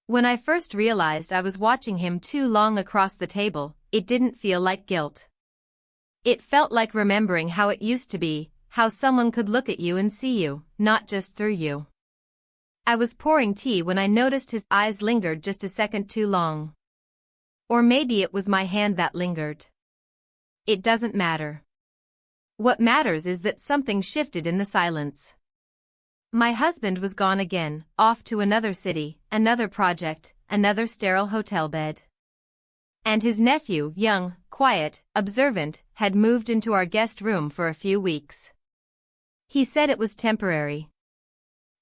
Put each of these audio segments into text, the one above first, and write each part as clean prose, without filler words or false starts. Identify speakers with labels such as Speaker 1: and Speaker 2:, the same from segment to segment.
Speaker 1: When I first realized I was watching him too long across the table, it didn't feel like guilt. It felt like remembering how it used to be, how someone could look at you and see you, not just through you. I was pouring tea when I noticed his eyes lingered just a second too long. Or maybe it was my hand that lingered. It doesn't matter. What matters is that something shifted in the silence. My husband was gone again, off to another city, another project, another sterile hotel bed. And his nephew, young, quiet, observant, had moved into our guest room for a few weeks. He said it was temporary.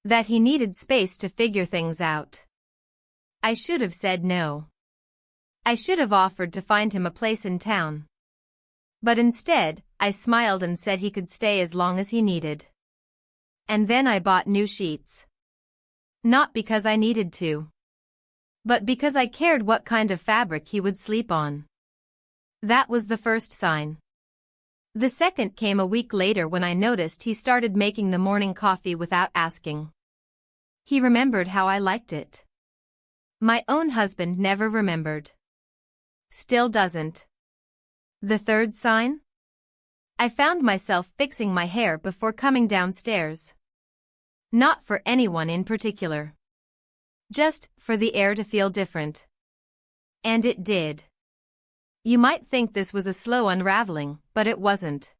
Speaker 1: That he needed space to figure things out. I should have said no. I should have offered to find him a place in town. But instead, I smiled and said he could stay as long as he needed. And then I bought new sheets. Not because I needed to. But because I cared what kind of fabric he would sleep on. That was the first sign. The second came a week later when I noticed he started making the morning coffee without asking. He remembered how I liked it. My own husband never remembered. Still doesn't. The third sign? I found myself fixing my hair before coming downstairs. Not for anyone in particular. Just for the air to feel different. And it did. You might think this was a slow unraveling, but it wasn't.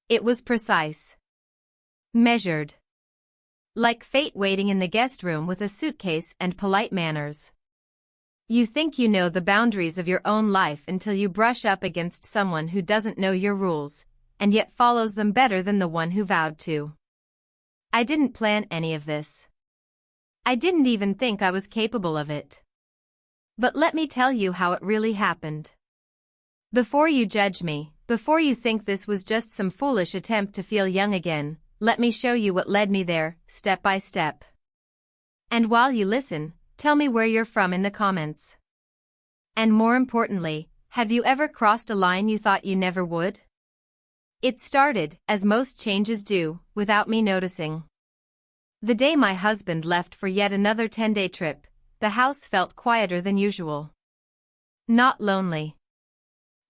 Speaker 1: It was precise. Measured. Like fate waiting in the guest room with a suitcase and polite manners. You think you know the boundaries of your own life until you brush up against someone who doesn't know your rules, and yet follows them better than the one who vowed to. I didn't plan any of this. I didn't even think I was capable of it. But let me tell you how it really happened. Before you judge me, before you think this was just some foolish attempt to feel young again, let me show you what led me there, step by step. And while you listen, tell me where you're from in the comments. And more importantly, have you ever crossed a line you thought you never would? It started, as most changes do, without me noticing. The day my husband left for yet another 10-day trip, the house felt quieter than usual. Not lonely.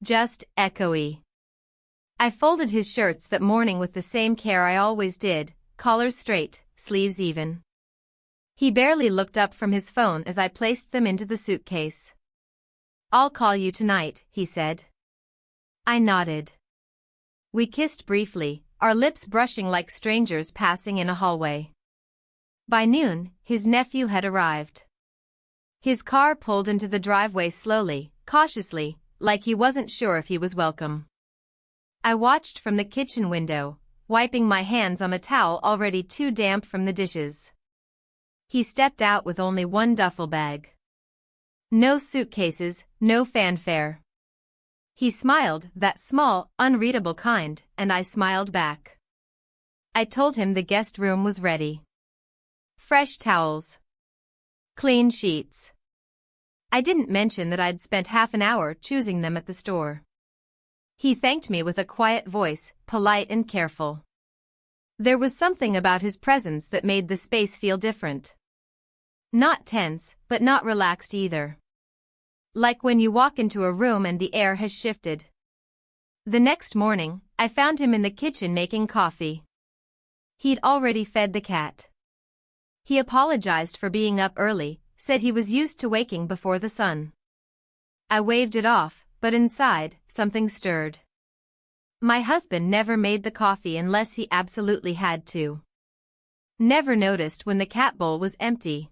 Speaker 1: Just echoey. I folded his shirts that morning with the same care I always did, collars straight, sleeves even. He barely looked up from his phone as I placed them into the suitcase. "I'll call you tonight," he said. I nodded. We kissed briefly, our lips brushing like strangers passing in a hallway. By noon, his nephew had arrived. His car pulled into the driveway slowly, cautiously, like he wasn't sure if he was welcome. I watched from the kitchen window, wiping my hands on a towel already too damp from the dishes. He stepped out with only one duffel bag. No suitcases, no fanfare. He smiled, that small, unreadable kind, and I smiled back. I told him the guest room was ready. Fresh towels. Clean sheets. I didn't mention that I'd spent half an hour choosing them at the store. He thanked me with a quiet voice, polite and careful. There was something about his presence that made the space feel different. Not tense, but not relaxed either. Like when you walk into a room and the air has shifted. The next morning, I found him in the kitchen making coffee. He'd already fed the cat. He apologized for being up early, said he was used to waking before the sun. I waved it off, but inside, something stirred. My husband never made the coffee unless he absolutely had to. Never noticed when the cat bowl was empty.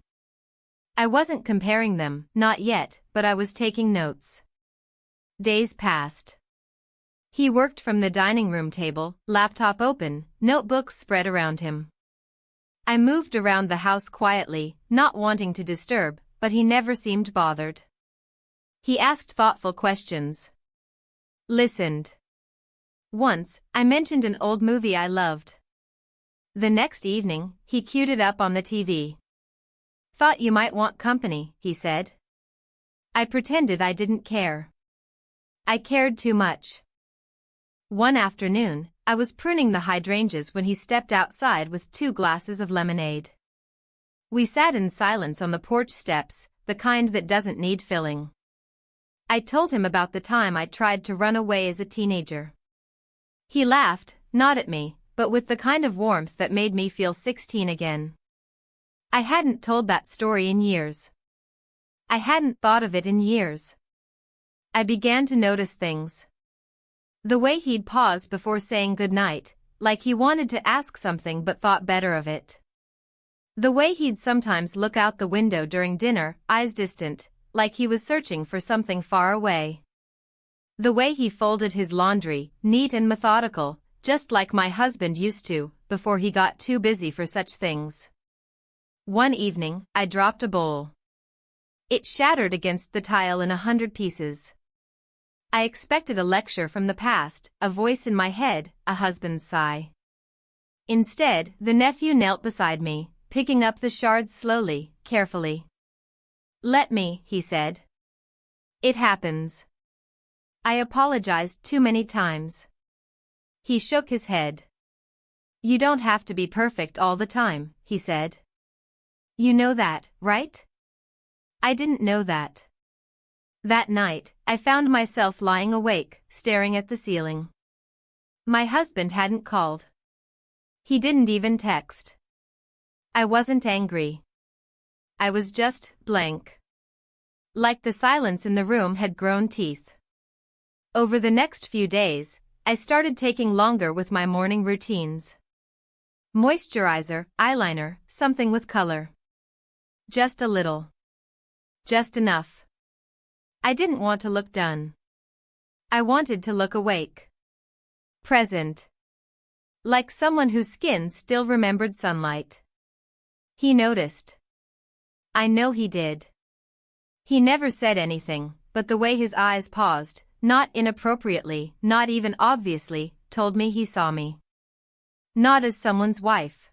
Speaker 1: I wasn't comparing them, not yet, but I was taking notes. Days passed. He worked from the dining room table, laptop open, notebooks spread around him. I moved around the house quietly, not wanting to disturb, but he never seemed bothered. He asked thoughtful questions. Listened. Once, I mentioned an old movie I loved. The next evening, he queued it up on the TV. "Thought you might want company," he said. I pretended I didn't care. I cared too much. One afternoon, I was pruning the hydrangeas when he stepped outside with 2 glasses of lemonade. We sat in silence on the porch steps, the kind that doesn't need filling. I told him about the time I tried to run away as a teenager. He laughed, not at me, but with the kind of warmth that made me feel 16 again. I hadn't told that story in years. I hadn't thought of it in years. I began to notice things. The way he'd paused before saying goodnight, like he wanted to ask something but thought better of it. The way he'd sometimes look out the window during dinner, eyes distant, like he was searching for something far away. The way he folded his laundry, neat and methodical, just like my husband used to, before he got too busy for such things. One evening, I dropped a bowl. It shattered against the tile in 100 pieces. I expected a lecture from the past, a voice in my head, a husband's sigh. Instead, the nephew knelt beside me, picking up the shards slowly, carefully. "Let me," he said. "It happens." I apologized too many times. He shook his head. "You don't have to be perfect all the time," he said. "You know that, right?" I didn't know that. That night, I found myself lying awake, staring at the ceiling. My husband hadn't called. He didn't even text. I wasn't angry. I was just blank. Like the silence in the room had grown teeth. Over the next few days, I started taking longer with my morning routines. Moisturizer, eyeliner, something with color. Just a little. Just enough. I didn't want to look done. I wanted to look awake. Present. Like someone whose skin still remembered sunlight. He noticed. I know he did. He never said anything, but the way his eyes paused, not inappropriately, not even obviously, told me he saw me. Not as someone's wife.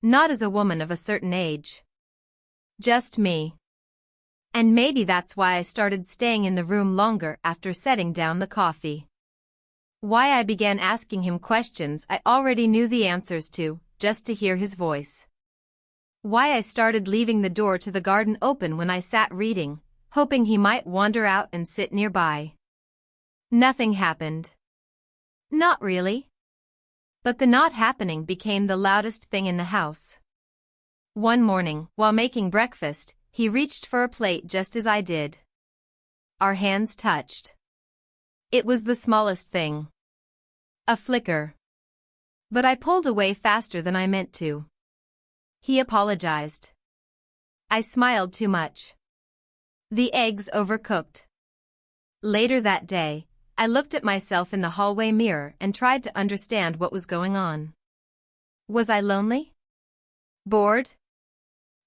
Speaker 1: Not as a woman of a certain age. Just me. And maybe that's why I started staying in the room longer after setting down the coffee. Why I began asking him questions I already knew the answers to, just to hear his voice. Why I started leaving the door to the garden open when I sat reading, hoping he might wander out and sit nearby. Nothing happened. Not really. But the not happening became the loudest thing in the house. One morning, while making breakfast, he reached for a plate just as I did. Our hands touched. It was the smallest thing. A flicker. But I pulled away faster than I meant to. He apologized. I smiled too much. The eggs overcooked. Later that day, I looked at myself in the hallway mirror and tried to understand what was going on. Was I lonely? Bored?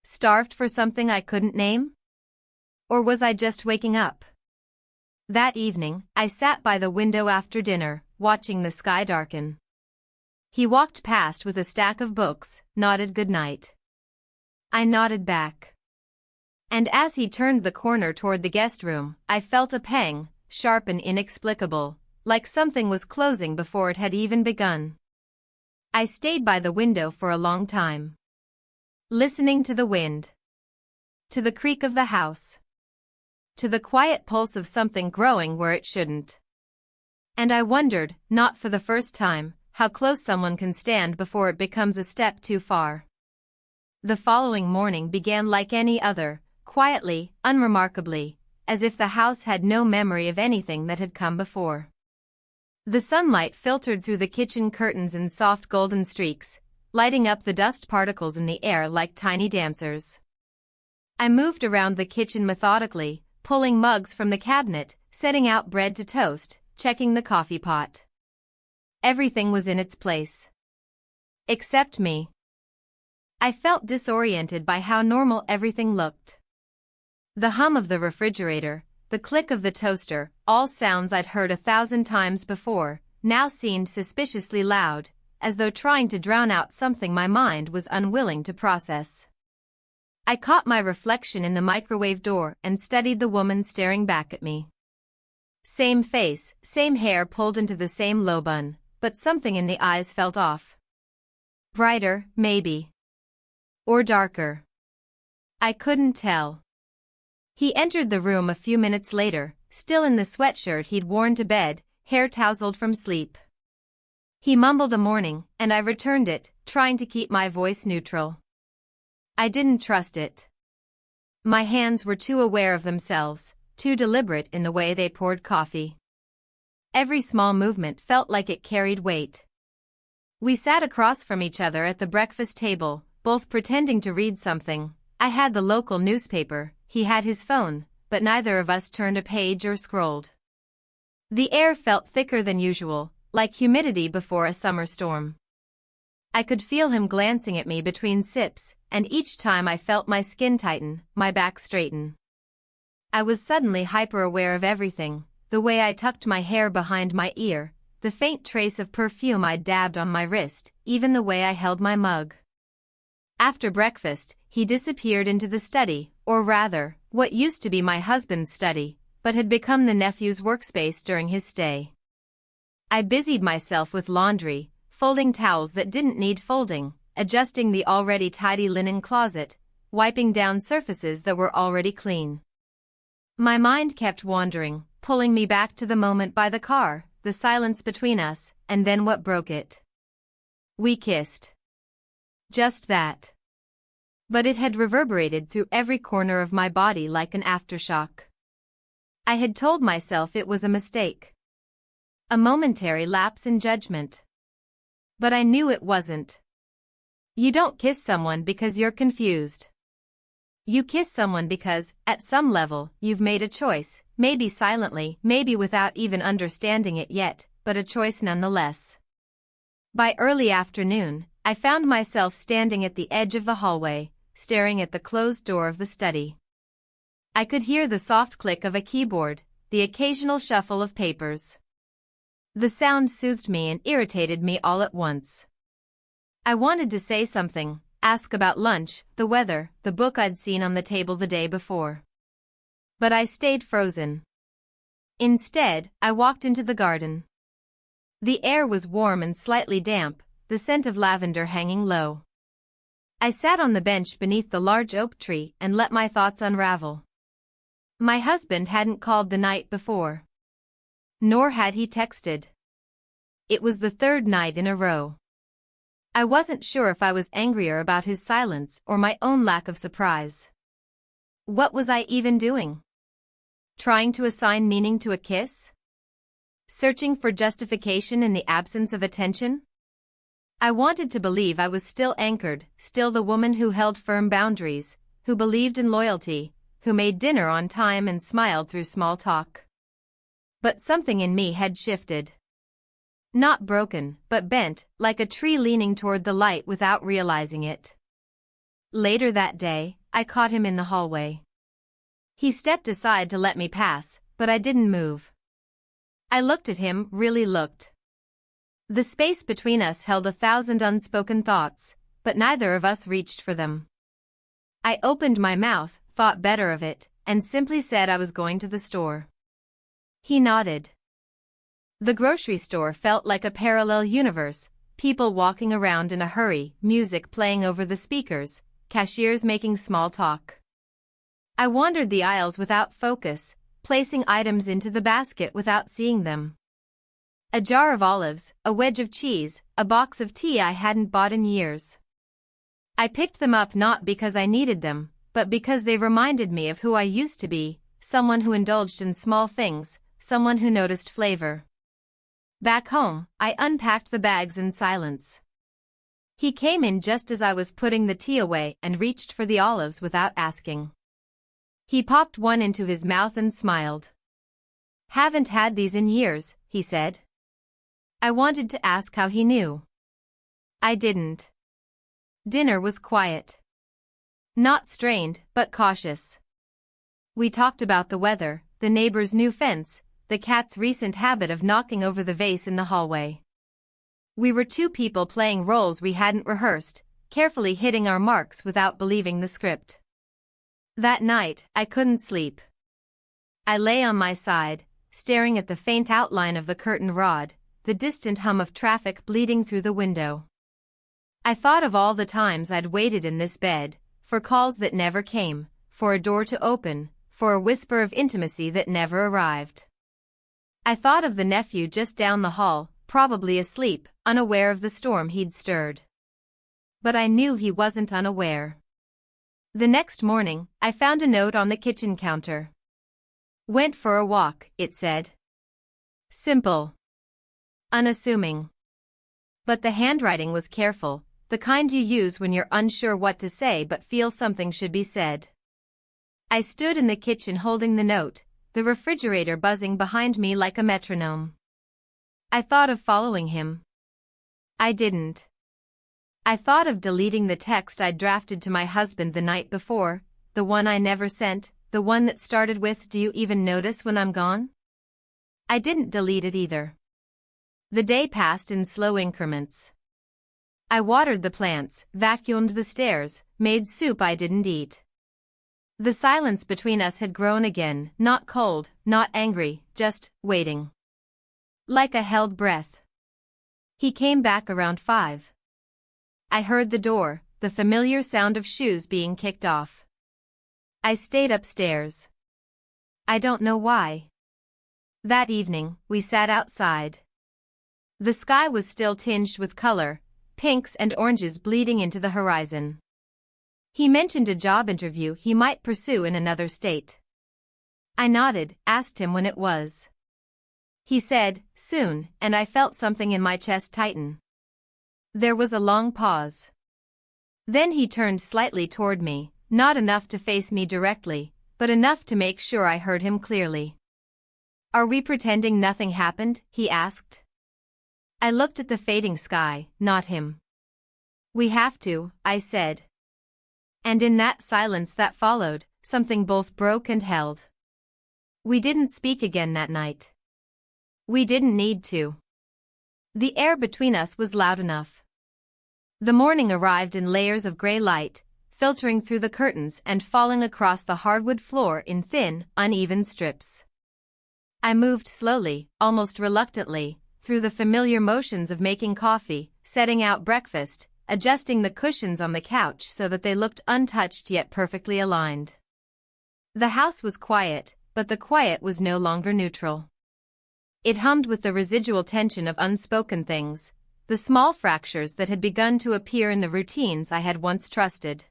Speaker 1: Starved for something I couldn't name? Or was I just waking up? That evening, I sat by the window after dinner, watching the sky darken. He walked past with a stack of books, nodded goodnight. I nodded back. And as he turned the corner toward the guest room, I felt a pang, sharp and inexplicable, like something was closing before it had even begun. I stayed by the window for a long time. Listening to the wind. To the creak of the house. To the quiet pulse of something growing where it shouldn't. And I wondered, not for the first time, how close someone can stand before it becomes a step too far. The following morning began like any other, quietly, unremarkably, as if the house had no memory of anything that had come before. The sunlight filtered through the kitchen curtains in soft golden streaks, lighting up the dust particles in the air like tiny dancers. I moved around the kitchen methodically, pulling mugs from the cabinet, setting out bread to toast, checking the coffee pot. Everything was in its place. Except me. I felt disoriented by how normal everything looked. The hum of the refrigerator, the click of the toaster, all sounds I'd heard 1,000 times before, now seemed suspiciously loud, as though trying to drown out something my mind was unwilling to process. I caught my reflection in the microwave door and studied the woman staring back at me. Same face, same hair pulled into the same low bun, but something in the eyes felt off. Brighter, maybe. Or darker. I couldn't tell. He entered the room a few minutes later, still in the sweatshirt he'd worn to bed, hair tousled from sleep. He mumbled a morning, and I returned it, trying to keep my voice neutral. I didn't trust it. My hands were too aware of themselves, too deliberate in the way they poured coffee. Every small movement felt like it carried weight. We sat across from each other at the breakfast table, both pretending to read something. I had the local newspaper, he had his phone, but neither of us turned a page or scrolled. The air felt thicker than usual, like humidity before a summer storm. I could feel him glancing at me between sips, and each time I felt my skin tighten, my back straighten. I was suddenly hyper-aware of everything, the way I tucked my hair behind my ear, the faint trace of perfume I dabbed on my wrist, even the way I held my mug. After breakfast, he disappeared into the study, or rather, what used to be my husband's study, but had become the nephew's workspace during his stay. I busied myself with laundry, folding towels that didn't need folding, adjusting the already tidy linen closet, wiping down surfaces that were already clean. My mind kept wandering, pulling me back to the moment by the car, the silence between us, and then what broke it. We kissed. Just that. But it had reverberated through every corner of my body like an aftershock. I had told myself it was a mistake. A momentary lapse in judgment. But I knew it wasn't. You don't kiss someone because you're confused. You kiss someone because, at some level, you've made a choice, maybe silently, maybe without even understanding it yet, but a choice nonetheless. By early afternoon, I found myself standing at the edge of the hallway, staring at the closed door of the study. I could hear the soft click of a keyboard, the occasional shuffle of papers. The sound soothed me and irritated me all at once. I wanted to say something, ask about lunch, the weather, the book I'd seen on the table the day before. But I stayed frozen. Instead, I walked into the garden. The air was warm and slightly damp, the scent of lavender hanging low. I sat on the bench beneath the large oak tree and let my thoughts unravel. My husband hadn't called the night before. Nor had he texted. It was the third night in a row. I wasn't sure if I was angrier about his silence or my own lack of surprise. What was I even doing? Trying to assign meaning to a kiss? Searching for justification in the absence of attention? I wanted to believe I was still anchored, still the woman who held firm boundaries, who believed in loyalty, who made dinner on time and smiled through small talk. But something in me had shifted. Not broken, but bent, like a tree leaning toward the light without realizing it. Later that day, I caught him in the hallway. He stepped aside to let me pass, but I didn't move. I looked at him, really looked. The space between us held 1,000 unspoken thoughts, but neither of us reached for them. I opened my mouth, thought better of it, and simply said I was going to the store. He nodded. The grocery store felt like a parallel universe, people walking around in a hurry, music playing over the speakers, cashiers making small talk. I wandered the aisles without focus, placing items into the basket without seeing them. A jar of olives, a wedge of cheese, a box of tea I hadn't bought in years. I picked them up not because I needed them, but because they reminded me of who I used to be, someone who indulged in small things, someone who noticed flavor. Back home, I unpacked the bags in silence. He came in just as I was putting the tea away and reached for the olives without asking. He popped one into his mouth and smiled. "Haven't had these in years," he said. I wanted to ask how he knew. I didn't. Dinner was quiet. Not strained, but cautious. We talked about the weather, the neighbor's new fence, the cat's recent habit of knocking over the vase in the hallway. We were two people playing roles we hadn't rehearsed, carefully hitting our marks without believing the script. That night, I couldn't sleep. I lay on my side, staring at the faint outline of the curtain rod, the distant hum of traffic bleeding through the window. I thought of all the times I'd waited in this bed, for calls that never came, for a door to open, for a whisper of intimacy that never arrived. I thought of the nephew just down the hall, probably asleep, unaware of the storm he'd stirred. But I knew he wasn't unaware. The next morning, I found a note on the kitchen counter. "Went for a walk," it said. Simple. Unassuming. But the handwriting was careful, the kind you use when you're unsure what to say but feel something should be said. I stood in the kitchen holding the note, the refrigerator buzzing behind me like a metronome. I thought of following him. I didn't. I thought of deleting the text I'd drafted to my husband the night before, the one I never sent, the one that started with, "Do you even notice when I'm gone?" I didn't delete it either. The day passed in slow increments. I watered the plants, vacuumed the stairs, made soup I didn't eat. The silence between us had grown again, not cold, not angry, just waiting. Like a held breath. He came back around 5. I heard the door, the familiar sound of shoes being kicked off. I stayed upstairs. I don't know why. That evening, we sat outside. The sky was still tinged with color, pinks and oranges bleeding into the horizon. He mentioned a job interview he might pursue in another state. I nodded, asked him when it was. He said, "Soon," and I felt something in my chest tighten. There was a long pause. Then he turned slightly toward me, not enough to face me directly, but enough to make sure I heard him clearly. "Are we pretending nothing happened?" he asked. I looked at the fading sky, not him. "We have to," I said. And in that silence that followed, something both broke and held. We didn't speak again that night. We didn't need to. The air between us was loud enough. The morning arrived in layers of gray light, filtering through the curtains and falling across the hardwood floor in thin, uneven strips. I moved slowly, almost reluctantly, through the familiar motions of making coffee, setting out breakfast, adjusting the cushions on the couch so that they looked untouched yet perfectly aligned. The house was quiet, but the quiet was no longer neutral. It hummed with the residual tension of unspoken things, the small fractures that had begun to appear in the routines I had once trusted.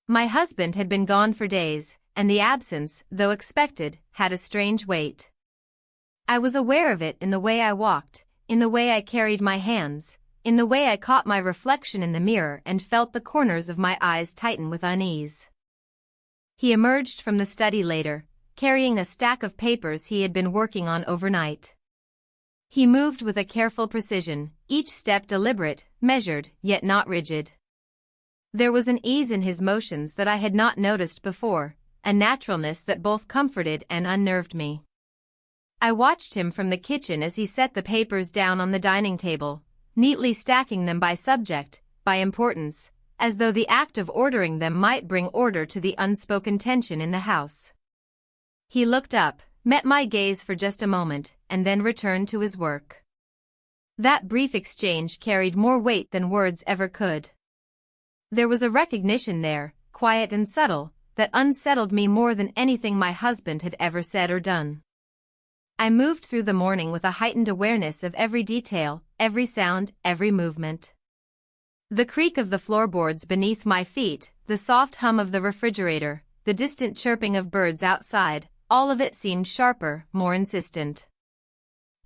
Speaker 1: My husband had been gone for days, and the absence, though expected, had a strange weight. I was aware of it in the way I walked, in the way I carried my hands, in the way I caught my reflection in the mirror and felt the corners of my eyes tighten with unease. He emerged from the study later, carrying a stack of papers he had been working on overnight. He moved with a careful precision, each step deliberate, measured, yet not rigid. There was an ease in his motions that I had not noticed before, a naturalness that both comforted and unnerved me. I watched him from the kitchen as he set the papers down on the dining table, neatly stacking them by subject, by importance, as though the act of ordering them might bring order to the unspoken tension in the house. He looked up, met my gaze for just a moment, and then returned to his work. That brief exchange carried more weight than words ever could. There was a recognition there, quiet and subtle, that unsettled me more than anything my husband had ever said or done. I moved through the morning with a heightened awareness of every detail, every sound, every movement. The creak of the floorboards beneath my feet, the soft hum of the refrigerator, the distant chirping of birds outside, all of it seemed sharper, more insistent.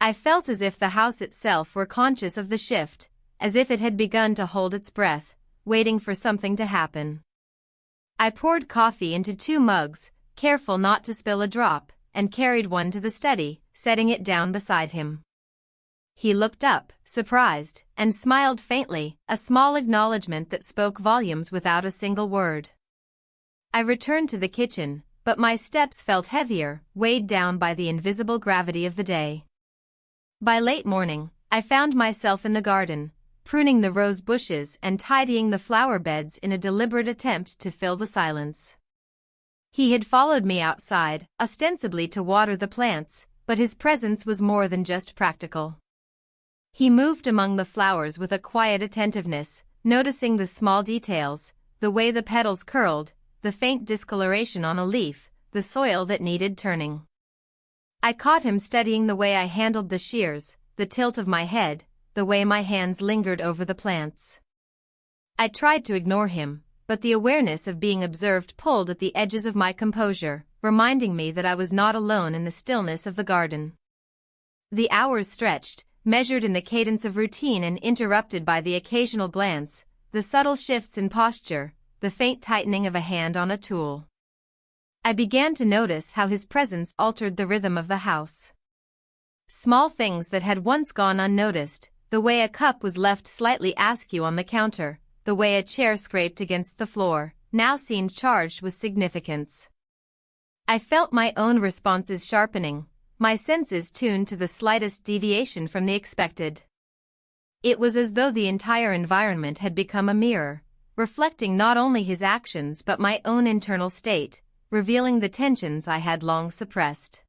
Speaker 1: I felt as if the house itself were conscious of the shift, as if it had begun to hold its breath, waiting for something to happen. I poured coffee into 2 mugs, careful not to spill a drop, and carried one to the study, setting it down beside him. He looked up, surprised, and smiled faintly, a small acknowledgement that spoke volumes without a single word. I returned to the kitchen, but my steps felt heavier, weighed down by the invisible gravity of the day. By late morning, I found myself in the garden, pruning the rose bushes and tidying the flower beds in a deliberate attempt to fill the silence. He had followed me outside, ostensibly to water the plants, but his presence was more than just practical. He moved among the flowers with a quiet attentiveness, noticing the small details, the way the petals curled, the faint discoloration on a leaf, the soil that needed turning. I caught him studying the way I handled the shears, the tilt of my head, the way my hands lingered over the plants. I tried to ignore him, but the awareness of being observed pulled at the edges of my composure, reminding me that I was not alone in the stillness of the garden. The hours stretched, measured in the cadence of routine and interrupted by the occasional glance, the subtle shifts in posture, the faint tightening of a hand on a tool. I began to notice how his presence altered the rhythm of the house. Small things that had once gone unnoticed, the way a cup was left slightly askew on the counter, the way a chair scraped against the floor, now seemed charged with significance. I felt my own responses sharpening, my senses tuned to the slightest deviation from the expected. It was as though the entire environment had become a mirror, reflecting not only his actions but my own internal state, revealing the tensions I had long suppressed.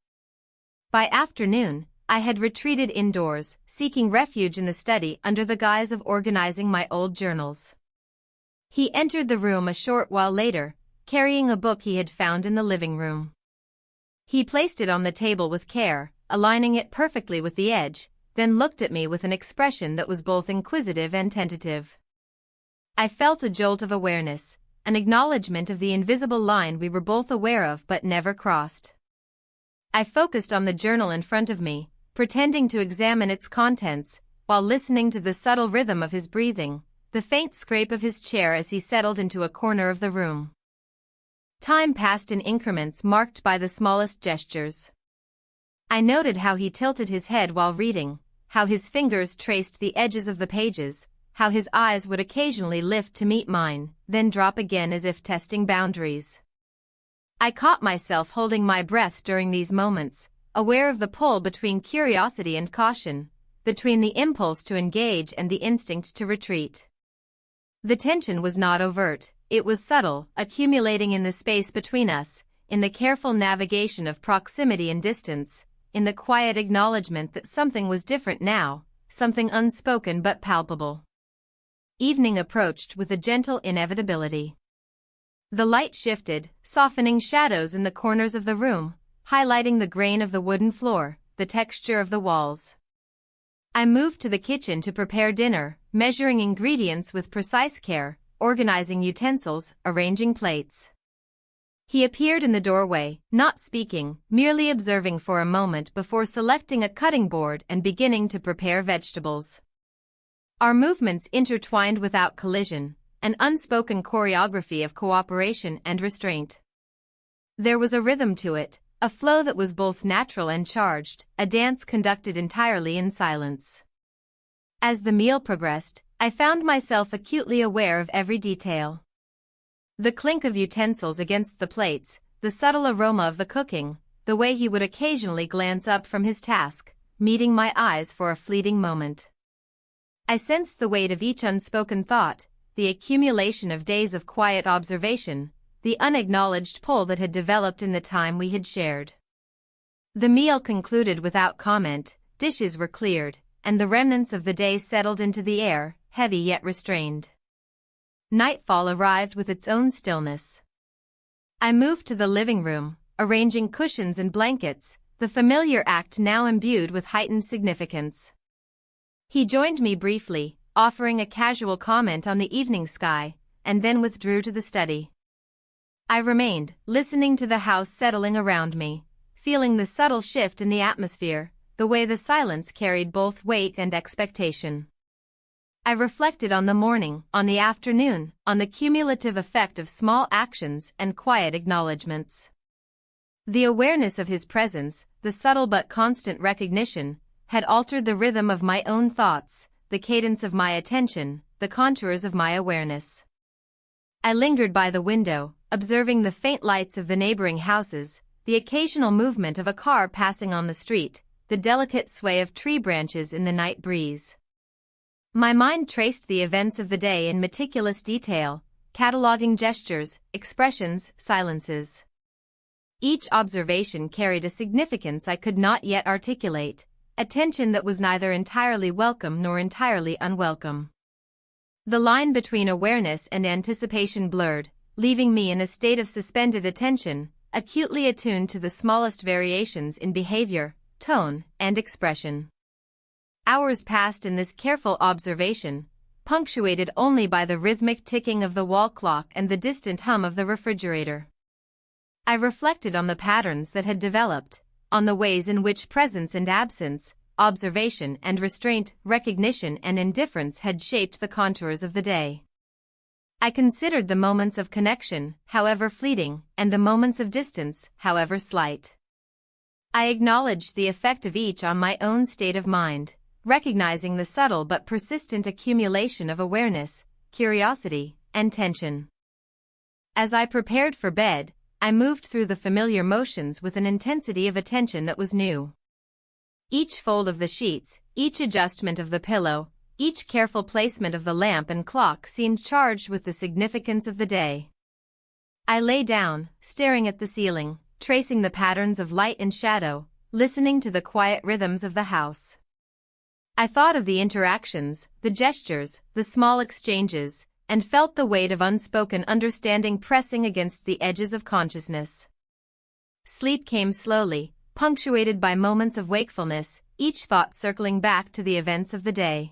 Speaker 1: By afternoon, I had retreated indoors, seeking refuge in the study under the guise of organizing my old journals. He entered the room a short while later, carrying a book he had found in the living room. He placed it on the table with care, aligning it perfectly with the edge, then looked at me with an expression that was both inquisitive and tentative. I felt a jolt of awareness, an acknowledgement of the invisible line we were both aware of but never crossed. I focused on the journal in front of me, pretending to examine its contents, while listening to the subtle rhythm of his breathing, the faint scrape of his chair as he settled into a corner of the room. Time passed in increments marked by the smallest gestures. I noted how he tilted his head while reading, how his fingers traced the edges of the pages, how his eyes would occasionally lift to meet mine, then drop again as if testing boundaries. I caught myself holding my breath during these moments, aware of the pull between curiosity and caution, between the impulse to engage and the instinct to retreat. The tension was not overt, it was subtle, accumulating in the space between us, in the careful navigation of proximity and distance, in the quiet acknowledgement that something was different now, something unspoken but palpable. Evening approached with a gentle inevitability. The light shifted, softening shadows in the corners of the room, highlighting the grain of the wooden floor, the texture of the walls. I moved to the kitchen to prepare dinner, measuring ingredients with precise care, organizing utensils, arranging plates. He appeared in the doorway, not speaking, merely observing for a moment before selecting a cutting board and beginning to prepare vegetables. Our movements intertwined without collision, an unspoken choreography of cooperation and restraint. There was a rhythm to it, a flow that was both natural and charged, a dance conducted entirely in silence. As the meal progressed, I found myself acutely aware of every detail. The clink of utensils against the plates, the subtle aroma of the cooking, the way he would occasionally glance up from his task, meeting my eyes for a fleeting moment. I sensed the weight of each unspoken thought, the accumulation of days of quiet observation, the unacknowledged pull that had developed in the time we had shared. The meal concluded without comment, dishes were cleared, and the remnants of the day settled into the air, heavy yet restrained. Nightfall arrived with its own stillness. I moved to the living room, arranging cushions and blankets, the familiar act now imbued with heightened significance. He joined me briefly, offering a casual comment on the evening sky, and then withdrew to the study. I remained, listening to the house settling around me, feeling the subtle shift in the atmosphere, the way the silence carried both weight and expectation. I reflected on the morning, on the afternoon, on the cumulative effect of small actions and quiet acknowledgments. The awareness of his presence, the subtle but constant recognition, had altered the rhythm of my own thoughts, the cadence of my attention, the contours of my awareness. I lingered by the window, observing the faint lights of the neighboring houses, the occasional movement of a car passing on the street, the delicate sway of tree branches in the night breeze. My mind traced the events of the day in meticulous detail, cataloging gestures, expressions, silences. Each observation carried a significance I could not yet articulate, a tension that was neither entirely welcome nor entirely unwelcome. The line between awareness and anticipation blurred, leaving me in a state of suspended attention, acutely attuned to the smallest variations in behavior, tone, and expression. Hours passed in this careful observation, punctuated only by the rhythmic ticking of the wall clock and the distant hum of the refrigerator. I reflected on the patterns that had developed, on the ways in which presence and absence, observation and restraint, recognition and indifference had shaped the contours of the day. I considered the moments of connection, however fleeting, and the moments of distance, however slight. I acknowledged the effect of each on my own state of mind, recognizing the subtle but persistent accumulation of awareness, curiosity, and tension. As I prepared for bed, I moved through the familiar motions with an intensity of attention that was new. Each fold of the sheets, each adjustment of the pillow, each careful placement of the lamp and clock seemed charged with the significance of the day. I lay down, staring at the ceiling, tracing the patterns of light and shadow, listening to the quiet rhythms of the house. I thought of the interactions, the gestures, the small exchanges, and felt the weight of unspoken understanding pressing against the edges of consciousness. Sleep came slowly, punctuated by moments of wakefulness, each thought circling back to the events of the day.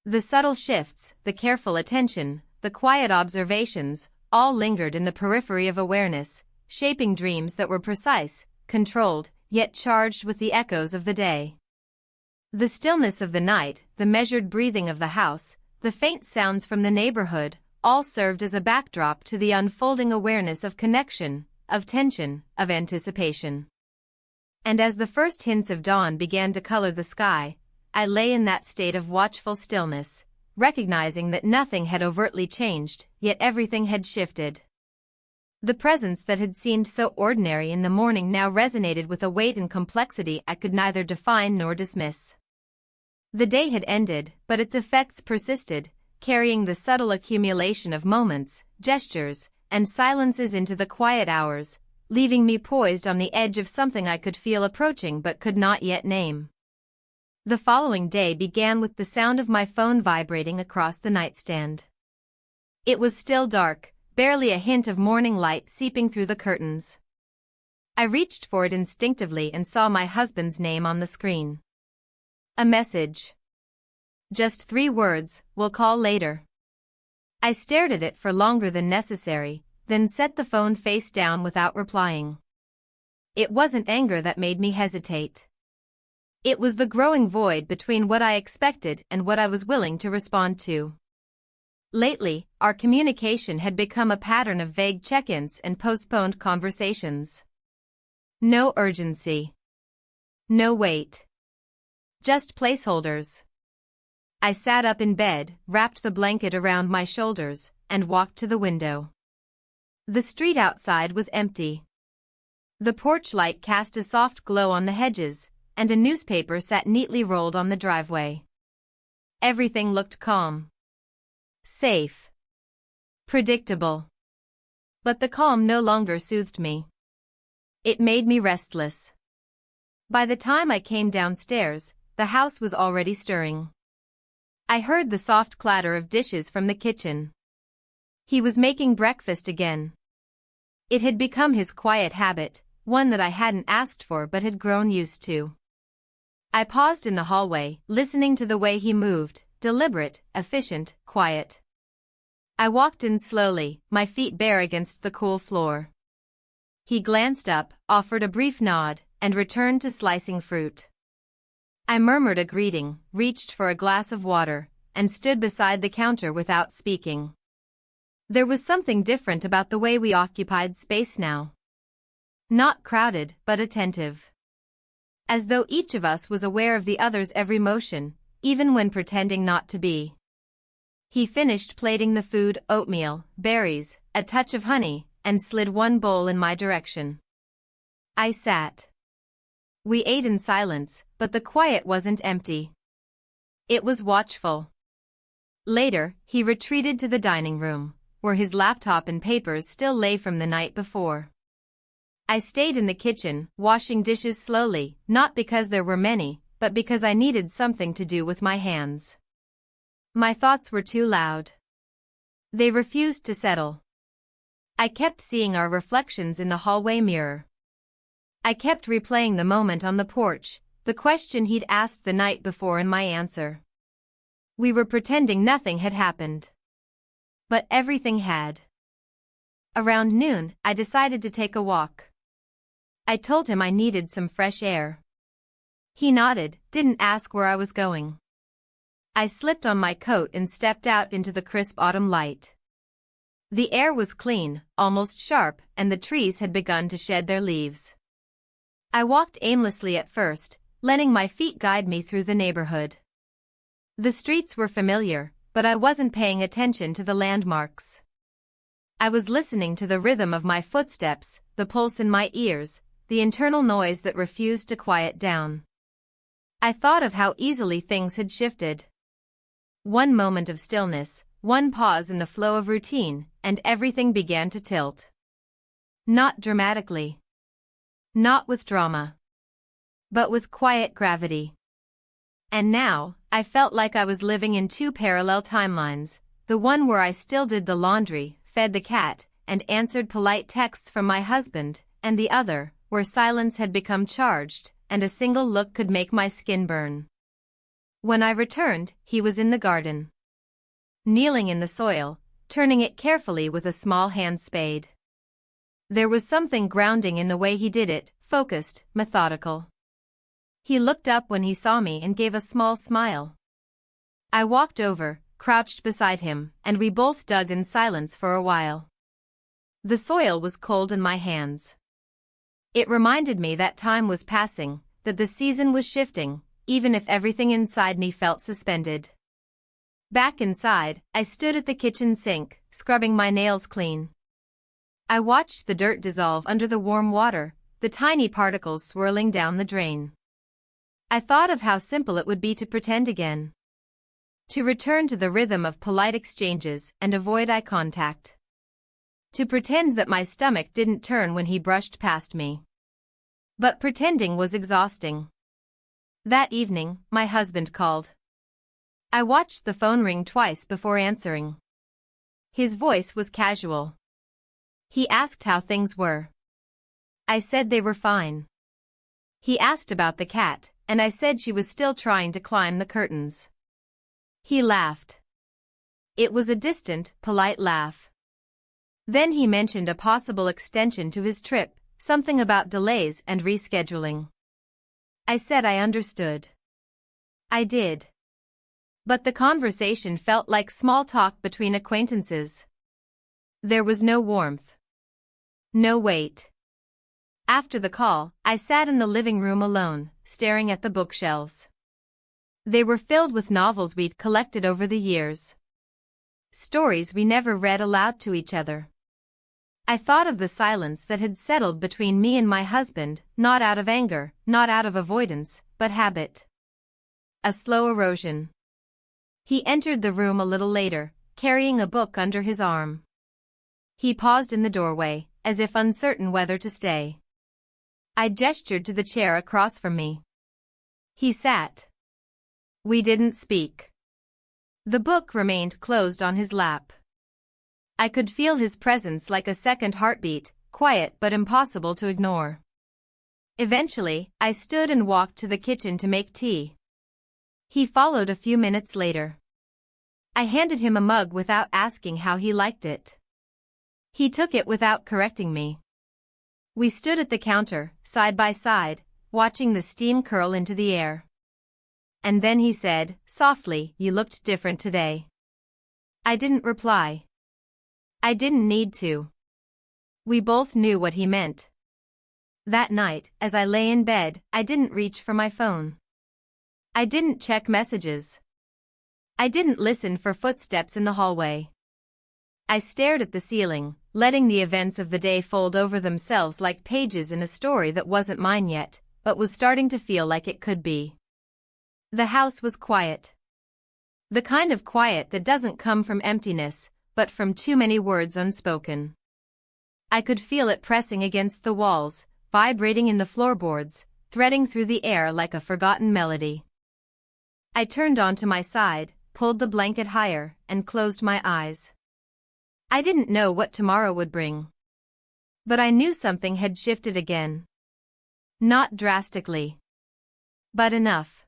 Speaker 1: The subtle shifts, the careful attention, the quiet observations, all lingered in the periphery of awareness, shaping dreams that were precise, controlled, yet charged with the echoes of the day. The stillness of the night, the measured breathing of the house, the faint sounds from the neighborhood, all served as a backdrop to the unfolding awareness of connection, of tension, of anticipation. And as the first hints of dawn began to color the sky, I lay in that state of watchful stillness, recognizing that nothing had overtly changed, yet everything had shifted. The presence that had seemed so ordinary in the morning now resonated with a weight and complexity I could neither define nor dismiss. The day had ended, but its effects persisted, carrying the subtle accumulation of moments, gestures, and silences into the quiet hours, leaving me poised on the edge of something I could feel approaching but could not yet name. The following day began with the sound of my phone vibrating across the nightstand. It was still dark, barely a hint of morning light seeping through the curtains. I reached for it instinctively and saw my husband's name on the screen. A message. Just 3 words, "We'll call later." I stared at it for longer than necessary, then set the phone face down without replying. It wasn't anger that made me hesitate. It was the growing void between what I expected and what I was willing to respond to. Lately, our communication had become a pattern of vague check-ins and postponed conversations. No urgency. No wait. Just placeholders. I sat up in bed, wrapped the blanket around my shoulders, and walked to the window. The street outside was empty. The porch light cast a soft glow on the hedges, and a newspaper sat neatly rolled on the driveway. Everything looked calm. Safe. Predictable. But the calm no longer soothed me. It made me restless. By the time I came downstairs, the house was already stirring. I heard the soft clatter of dishes from the kitchen. He was making breakfast again. It had become his quiet habit, one that I hadn't asked for but had grown used to. I paused in the hallway, listening to the way he moved, deliberate, efficient, quiet. I walked in slowly, my feet bare against the cool floor. He glanced up, offered a brief nod, and returned to slicing fruit. I murmured a greeting, reached for a glass of water, and stood beside the counter without speaking. There was something different about the way we occupied space now. Not crowded, but attentive. As though each of us was aware of the other's every motion, even when pretending not to be. He finished plating the food, oatmeal, berries, a touch of honey, and slid one bowl in my direction. I sat. We ate in silence, but the quiet wasn't empty. It was watchful. Later, he retreated to the dining room, where his laptop and papers still lay from the night before. I stayed in the kitchen, washing dishes slowly, not because there were many, but because I needed something to do with my hands. My thoughts were too loud. They refused to settle. I kept seeing our reflections in the hallway mirror. I kept replaying the moment on the porch, the question he'd asked the night before and my answer. We were pretending nothing had happened. But everything had. Around noon, I decided to take a walk. I told him I needed some fresh air. He nodded, didn't ask where I was going. I slipped on my coat and stepped out into the crisp autumn light. The air was clean, almost sharp, and the trees had begun to shed their leaves. I walked aimlessly at first, letting my feet guide me through the neighborhood. The streets were familiar, but I wasn't paying attention to the landmarks. I was listening to the rhythm of my footsteps, the pulse in my ears, the internal noise that refused to quiet down. I thought of how easily things had shifted. One moment of stillness, one pause in the flow of routine, and everything began to tilt. Not dramatically. Not with drama. But with quiet gravity. And now, I felt like I was living in two parallel timelines, the one where I still did the laundry, fed the cat, and answered polite texts from my husband, and the other, where silence had become charged, and a single look could make my skin burn. When I returned, he was in the garden. Kneeling in the soil, turning it carefully with a small hand spade. There was something grounding in the way he did it, focused, methodical. He looked up when he saw me and gave a small smile. I walked over, crouched beside him, and we both dug in silence for a while. The soil was cold in my hands. It reminded me that time was passing, that the season was shifting, even if everything inside me felt suspended. Back inside, I stood at the kitchen sink, scrubbing my nails clean. I watched the dirt dissolve under the warm water, the tiny particles swirling down the drain. I thought of how simple it would be to pretend again. To return to the rhythm of polite exchanges and avoid eye contact. To pretend that my stomach didn't turn when he brushed past me. But pretending was exhausting. That evening, my husband called. I watched the phone ring twice before answering. His voice was casual. He asked how things were. I said they were fine. He asked about the cat, and I said she was still trying to climb the curtains. He laughed. It was a distant, polite laugh. Then he mentioned a possible extension to his trip, something about delays and rescheduling. I said I understood. I did. But the conversation felt like small talk between acquaintances. There was no warmth. No weight. After the call, I sat in the living room alone, staring at the bookshelves. They were filled with novels we'd collected over the years. Stories we never read aloud to each other. I thought of the silence that had settled between me and my husband, not out of anger, not out of avoidance, but habit. A slow erosion. He entered the room a little later, carrying a book under his arm. He paused in the doorway, as if uncertain whether to stay. I gestured to the chair across from me. He sat. We didn't speak. The book remained closed on his lap. I could feel his presence like a second heartbeat, quiet but impossible to ignore. Eventually, I stood and walked to the kitchen to make tea. He followed a few minutes later. I handed him a mug without asking how he liked it. He took it without correcting me. We stood at the counter, side by side, watching the steam curl into the air. And then he said, softly, "You looked different today." I didn't reply. I didn't need to. We both knew what he meant. That night, as I lay in bed, I didn't reach for my phone. I didn't check messages. I didn't listen for footsteps in the hallway. I stared at the ceiling, letting the events of the day fold over themselves like pages in a story that wasn't mine yet, but was starting to feel like it could be. The house was quiet. The kind of quiet that doesn't come from emptiness, but from too many words unspoken. I could feel it pressing against the walls, vibrating in the floorboards, threading through the air like a forgotten melody. I turned onto my side, pulled the blanket higher, and closed my eyes. I didn't know what tomorrow would bring. But I knew something had shifted again. Not drastically. But enough.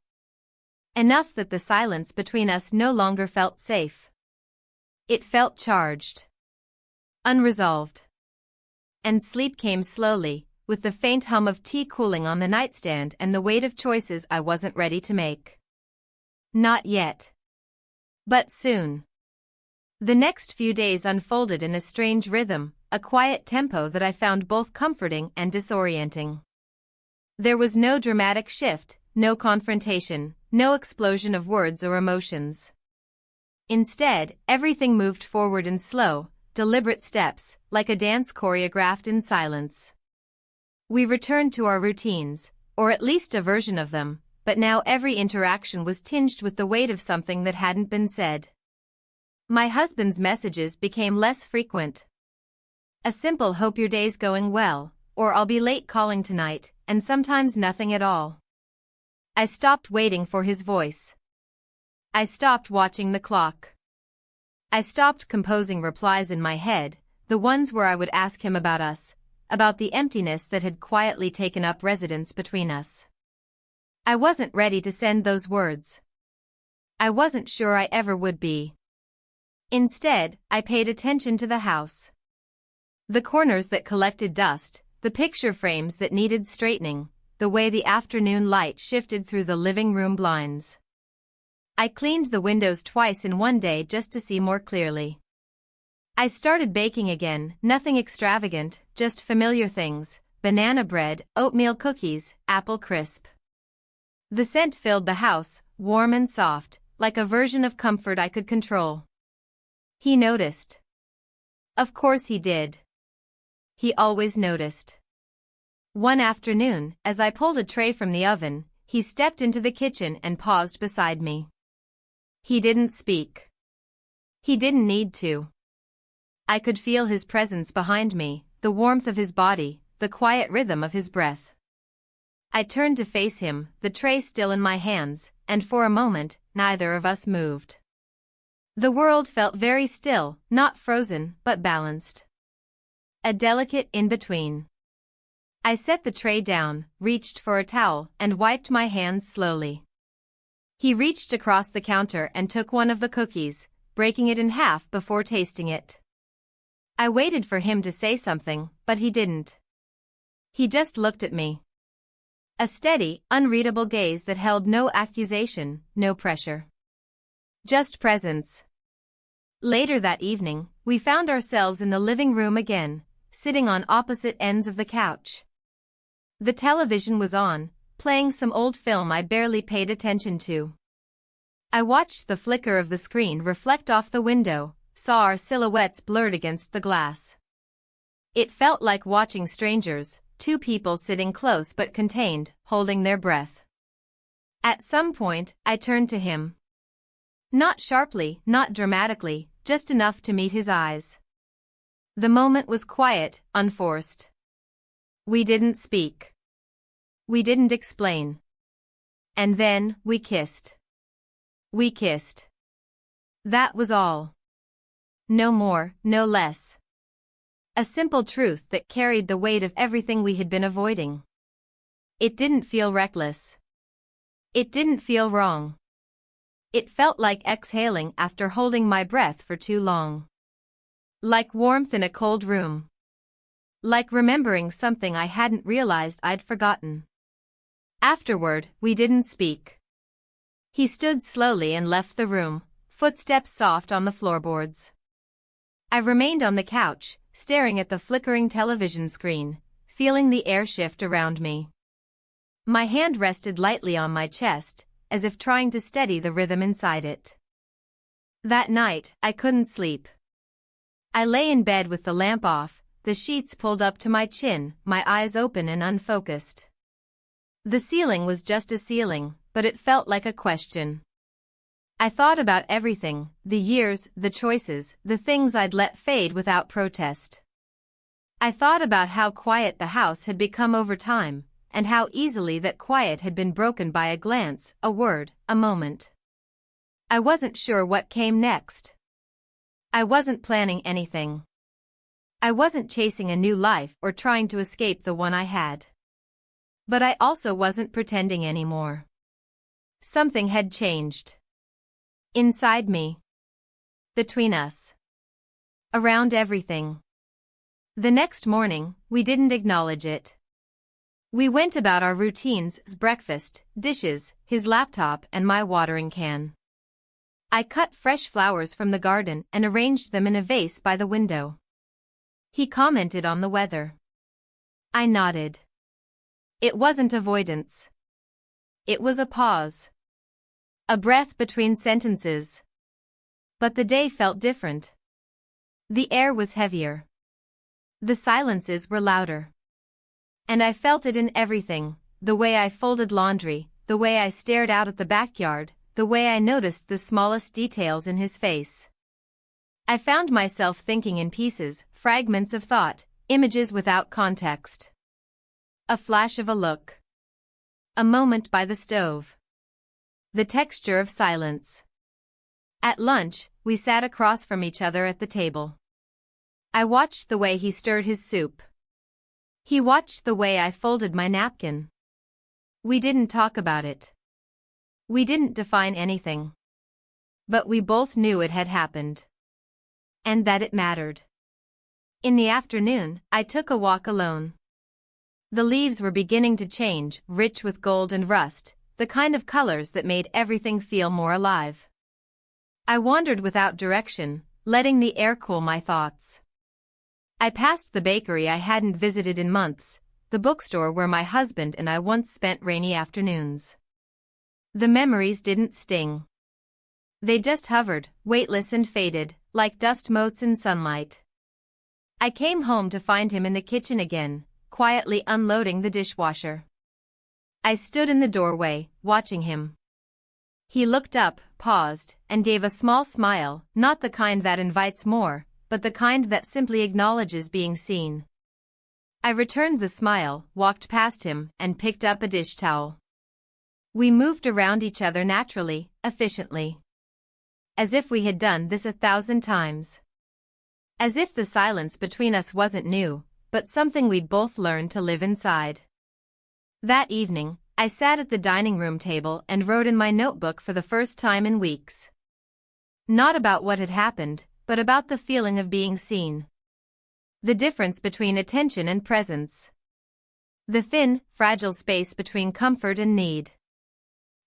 Speaker 1: Enough that the silence between us no longer felt safe. It felt charged. Unresolved. And sleep came slowly, with the faint hum of tea cooling on the nightstand and the weight of choices I wasn't ready to make. Not yet. But soon. The next few days unfolded in a strange rhythm, a quiet tempo that I found both comforting and disorienting. There was no dramatic shift, no confrontation, no explosion of words or emotions. Instead, everything moved forward in slow, deliberate steps, like a dance choreographed in silence. We returned to our routines, or at least a version of them, but now every interaction was tinged with the weight of something that hadn't been said. My husband's messages became less frequent. A simple "hope your day's going well," or "I'll be late calling tonight," and sometimes nothing at all. I stopped waiting for his voice. I stopped watching the clock. I stopped composing replies in my head, the ones where I would ask him about us, about the emptiness that had quietly taken up residence between us. I wasn't ready to send those words. I wasn't sure I ever would be. Instead, I paid attention to the house. The corners that collected dust, the picture frames that needed straightening, the way the afternoon light shifted through the living room blinds. I cleaned the windows twice in one day just to see more clearly. I started baking again, nothing extravagant, just familiar things: banana bread, oatmeal cookies, apple crisp. The scent filled the house, warm and soft, like a version of comfort I could control. He noticed. Of course he did. He always noticed. One afternoon, as I pulled a tray from the oven, he stepped into the kitchen and paused beside me. He didn't speak. He didn't need to. I could feel his presence behind me, the warmth of his body, the quiet rhythm of his breath. I turned to face him, the tray still in my hands, and for a moment, neither of us moved. The world felt very still, not frozen, but balanced. A delicate in-between. I set the tray down, reached for a towel, and wiped my hands slowly. He reached across the counter and took one of the cookies, breaking it in half before tasting it. I waited for him to say something, but he didn't. He just looked at me. A steady, unreadable gaze that held no accusation, no pressure. Just presence. Later that evening, we found ourselves in the living room again, sitting on opposite ends of the couch. The television was on, playing some old film I barely paid attention to. I watched the flicker of the screen reflect off the window, saw our silhouettes blurred against the glass. It felt like watching strangers, two people sitting close but contained, holding their breath. At some point, I turned to him. Not sharply, not dramatically, just enough to meet his eyes. The moment was quiet, unforced. We didn't speak. We didn't explain. And then, we kissed. We kissed. That was all. No more, no less. A simple truth that carried the weight of everything we had been avoiding. It didn't feel reckless. It didn't feel wrong. It felt like exhaling after holding my breath for too long. Like warmth in a cold room. Like remembering something I hadn't realized I'd forgotten. Afterward, we didn't speak. He stood slowly and left the room, footsteps soft on the floorboards. I remained on the couch, staring at the flickering television screen, feeling the air shift around me. My hand rested lightly on my chest, as if trying to steady the rhythm inside it. That night, I couldn't sleep. I lay in bed with the lamp off, the sheets pulled up to my chin, my eyes open and unfocused. The ceiling was just a ceiling, but it felt like a question. I thought about everything, the years, the choices, the things I'd let fade without protest. I thought about how quiet the house had become over time, and how easily that quiet had been broken by a glance, a word, a moment. I wasn't sure what came next. I wasn't planning anything. I wasn't chasing a new life or trying to escape the one I had. But I also wasn't pretending anymore. Something had changed. Inside me. Between us. Around everything. The next morning, we didn't acknowledge it. We went about our routines: breakfast, dishes, his laptop, and my watering can. I cut fresh flowers from the garden and arranged them in a vase by the window. He commented on the weather. I nodded. It wasn't avoidance. It was a pause. A breath between sentences. But the day felt different. The air was heavier. The silences were louder. And I felt it in everything: the way I folded laundry, the way I stared out at the backyard, the way I noticed the smallest details in his face. I found myself thinking in pieces, fragments of thought, images without context. A flash of a look. A moment by the stove. The texture of silence. At lunch, we sat across from each other at the table. I watched the way he stirred his soup. He watched the way I folded my napkin. We didn't talk about it. We didn't define anything. But we both knew it had happened. And that it mattered. In the afternoon, I took a walk alone. The leaves were beginning to change, rich with gold and rust, the kind of colors that made everything feel more alive. I wandered without direction, letting the air cool my thoughts. I passed the bakery I hadn't visited in months, the bookstore where my husband and I once spent rainy afternoons. The memories didn't sting. They just hovered, weightless and faded, like dust motes in sunlight. I came home to find him in the kitchen again, quietly unloading the dishwasher. I stood in the doorway, watching him. He looked up, paused, and gave a small smile, not the kind that invites more, but the kind that simply acknowledges being seen. I returned the smile, walked past him, and picked up a dish towel. We moved around each other naturally, efficiently. As if we had done this 1,000 times. As if the silence between us wasn't new, but something we'd both learned to live inside. That evening, I sat at the dining room table and wrote in my notebook for the first time in weeks. Not about what had happened, but about the feeling of being seen. The difference between attention and presence. The thin, fragile space between comfort and need.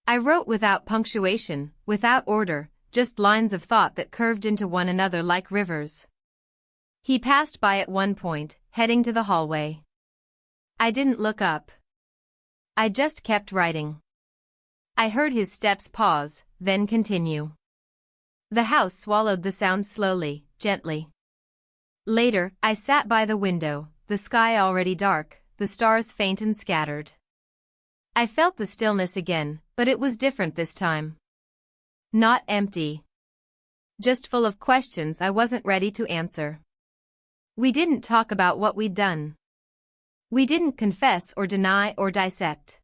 Speaker 1: I wrote without punctuation, without order, just lines of thought that curved into one another like rivers. He passed by at one point, heading to the hallway. I didn't look up. I just kept writing. I heard his steps pause, then continue. The house swallowed the sound slowly, gently. Later, I sat by the window, the sky already dark, the stars faint and scattered. I felt the stillness again, but it was different this time. Not empty. Just full of questions I wasn't ready to answer. We didn't talk about what we'd done. We didn't confess or deny or dissect.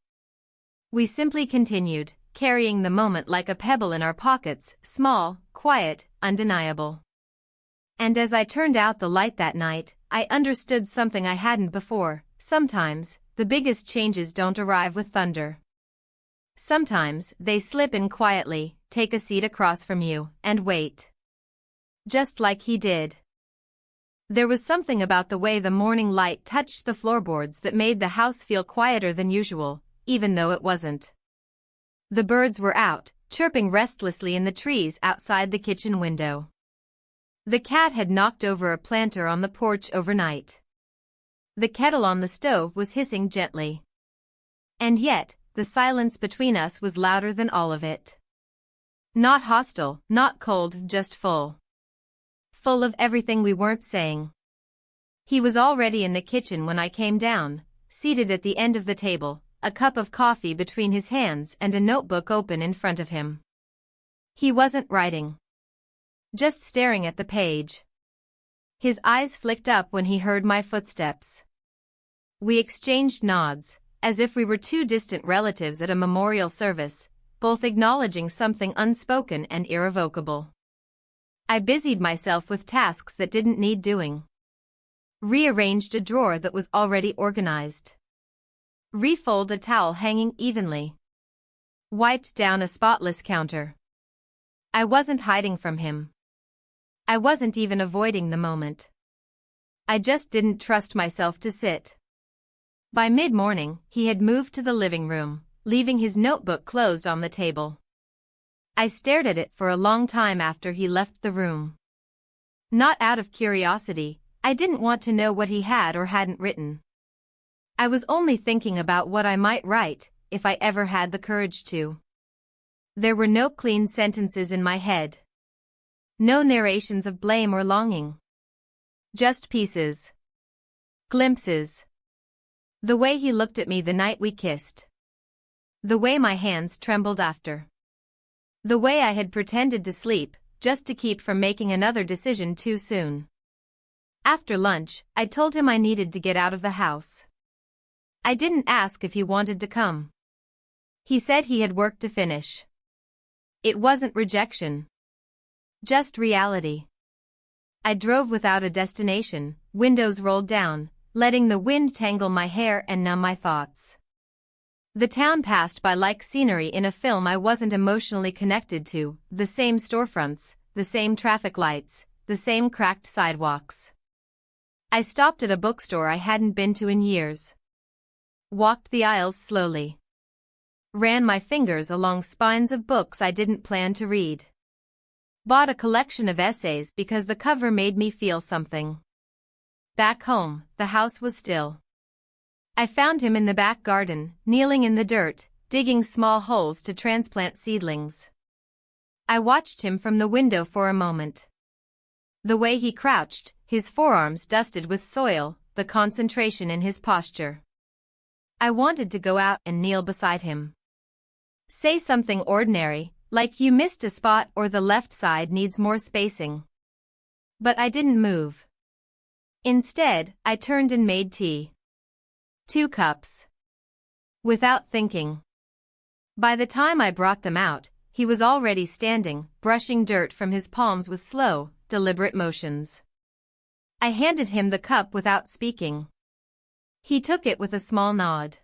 Speaker 1: We simply continued, carrying the moment like a pebble in our pockets, small, quiet, undeniable. And as I turned out the light that night, I understood something I hadn't before. Sometimes, the biggest changes don't arrive with thunder. Sometimes, they slip in quietly, take a seat across from you, and wait. Just like he did. There was something about the way the morning light touched the floorboards that made the house feel quieter than usual, even though it wasn't. The birds were out, chirping restlessly in the trees outside the kitchen window. The cat had knocked over a planter on the porch overnight. The kettle on the stove was hissing gently. And yet, the silence between us was louder than all of it. Not hostile, not cold, just full. Full of everything we weren't saying. He was already in the kitchen when I came down, seated at the end of the table, a cup of coffee between his hands and a notebook open in front of him. He wasn't writing. Just staring at the page. His eyes flicked up when he heard my footsteps. We exchanged nods, as if we were two distant relatives at a memorial service, both acknowledging something unspoken and irrevocable. I busied myself with tasks that didn't need doing. Rearranged a drawer that was already organized. Refold a towel hanging evenly. Wiped down a spotless counter. I wasn't hiding from him. I wasn't even avoiding the moment. I just didn't trust myself to sit. By mid-morning, he had moved to the living room, leaving his notebook closed on the table. I stared at it for a long time after he left the room. Not out of curiosity, I didn't want to know what he had or hadn't written. I was only thinking about what I might write, if I ever had the courage to. There were no clean sentences in my head. No narrations of blame or longing. Just pieces. Glimpses. The way he looked at me the night we kissed. The way my hands trembled after. The way I had pretended to sleep, just to keep from making another decision too soon. After lunch, I told him I needed to get out of the house. I didn't ask if he wanted to come. He said he had work to finish. It wasn't rejection. Just reality. I drove without a destination, windows rolled down, letting the wind tangle my hair and numb my thoughts. The town passed by like scenery in a film I wasn't emotionally connected to, the same storefronts, the same traffic lights, the same cracked sidewalks. I stopped at a bookstore I hadn't been to in years. Walked the aisles slowly. Ran my fingers along spines of books I didn't plan to read. Bought a collection of essays because the cover made me feel something. Back home, the house was still. I found him in the back garden, kneeling in the dirt, digging small holes to transplant seedlings. I watched him from the window for a moment. The way he crouched, his forearms dusted with soil, the concentration in his posture. I wanted to go out and kneel beside him. Say something ordinary, like you missed a spot or the left side needs more spacing. But I didn't move. Instead, I turned and made tea. 2 cups. Without thinking. By the time I brought them out, he was already standing, brushing dirt from his palms with slow, deliberate motions. I handed him the cup without speaking. He took it with a small nod.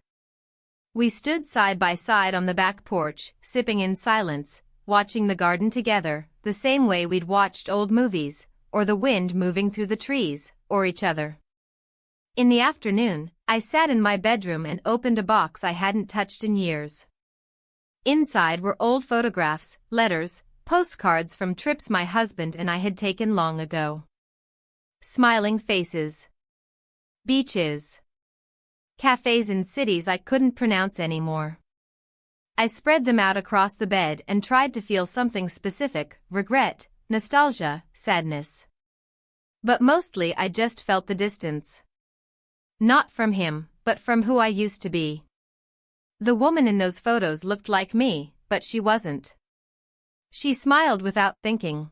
Speaker 1: We stood side by side on the back porch, sipping in silence, watching the garden together, the same way we'd watched old movies, or the wind moving through the trees, or each other. In the afternoon, I sat in my bedroom and opened a box I hadn't touched in years. Inside were old photographs, letters, postcards from trips my husband and I had taken long ago. Smiling faces. Beaches. Cafes in cities I couldn't pronounce anymore. I spread them out across the bed and tried to feel something specific, regret, nostalgia, sadness. But mostly I just felt the distance. Not from him, but from who I used to be. The woman in those photos looked like me, but she wasn't. She smiled without thinking.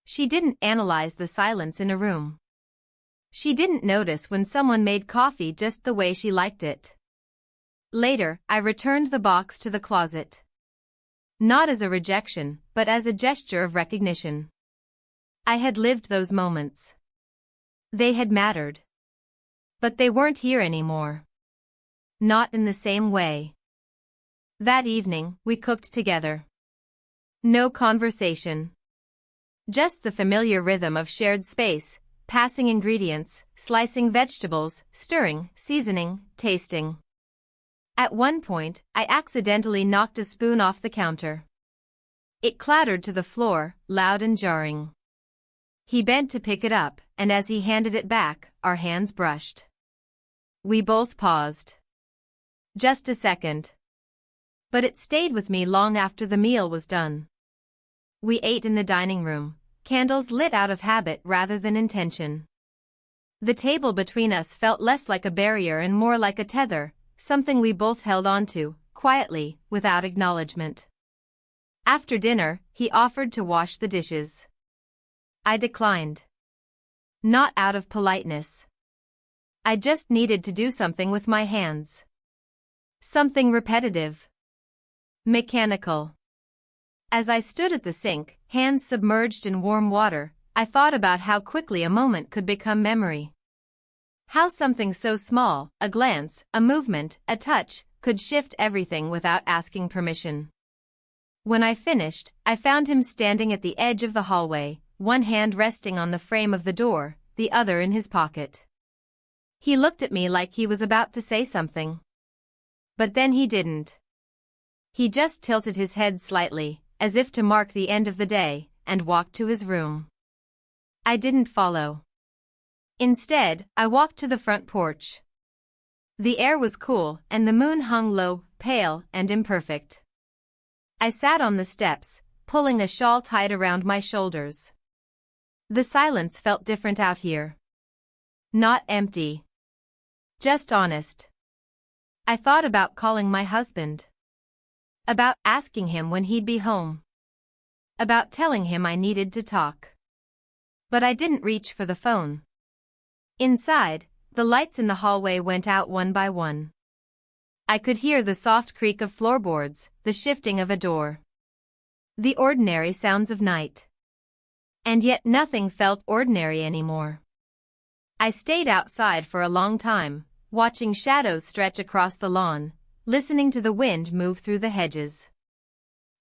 Speaker 1: She didn't analyze the silence in a room. She didn't notice when someone made coffee just the way she liked it. Later, I returned the box to the closet. Not as a rejection, but as a gesture of recognition. I had lived those moments. They had mattered. But they weren't here anymore. Not in the same way. That evening, we cooked together. No conversation. Just the familiar rhythm of shared space, passing ingredients, slicing vegetables, stirring, seasoning, tasting. At one point, I accidentally knocked a spoon off the counter. It clattered to the floor, loud and jarring. He bent to pick it up, and as he handed it back, our hands brushed. We both paused. Just a second. But it stayed with me long after the meal was done. We ate in the dining room, candles lit out of habit rather than intention. The table between us felt less like a barrier and more like a tether, something we both held onto, quietly, without acknowledgement. After dinner, he offered to wash the dishes. I declined. Not out of politeness. I just needed to do something with my hands. Something repetitive. Mechanical. As I stood at the sink, hands submerged in warm water, I thought about how quickly a moment could become memory. How something so small, a glance, a movement, a touch, could shift everything without asking permission. When I finished, I found him standing at the edge of the hallway, one hand resting on the frame of the door, the other in his pocket. He looked at me like he was about to say something. But then he didn't. He just tilted his head slightly, as if to mark the end of the day, and walked to his room. I didn't follow. Instead, I walked to the front porch. The air was cool, and the moon hung low, pale, and imperfect. I sat on the steps, pulling a shawl tight around my shoulders. The silence felt different out here. Not empty. Just honest. I thought about calling my husband. About asking him when he'd be home. About telling him I needed to talk. But I didn't reach for the phone. Inside, the lights in the hallway went out one by one. I could hear the soft creak of floorboards, the shifting of a door. The ordinary sounds of night. And yet nothing felt ordinary anymore. I stayed outside for a long time, watching shadows stretch across the lawn, listening to the wind move through the hedges.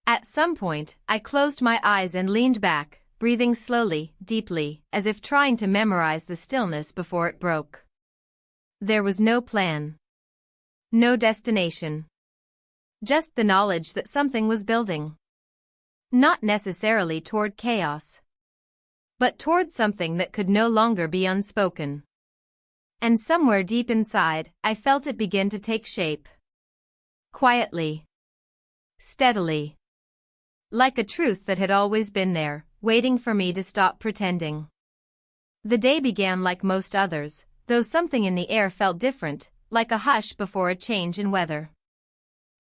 Speaker 1: At some point, I closed my eyes and leaned back, breathing slowly, deeply, as if trying to memorize the stillness before it broke. There was no plan. No destination. Just the knowledge that something was building. Not necessarily toward chaos. But toward something that could no longer be unspoken. And somewhere deep inside, I felt it begin to take shape. Quietly. Steadily. Like a truth that had always been there, waiting for me to stop pretending. The day began like most others, though something in the air felt different, like a hush before a change in weather.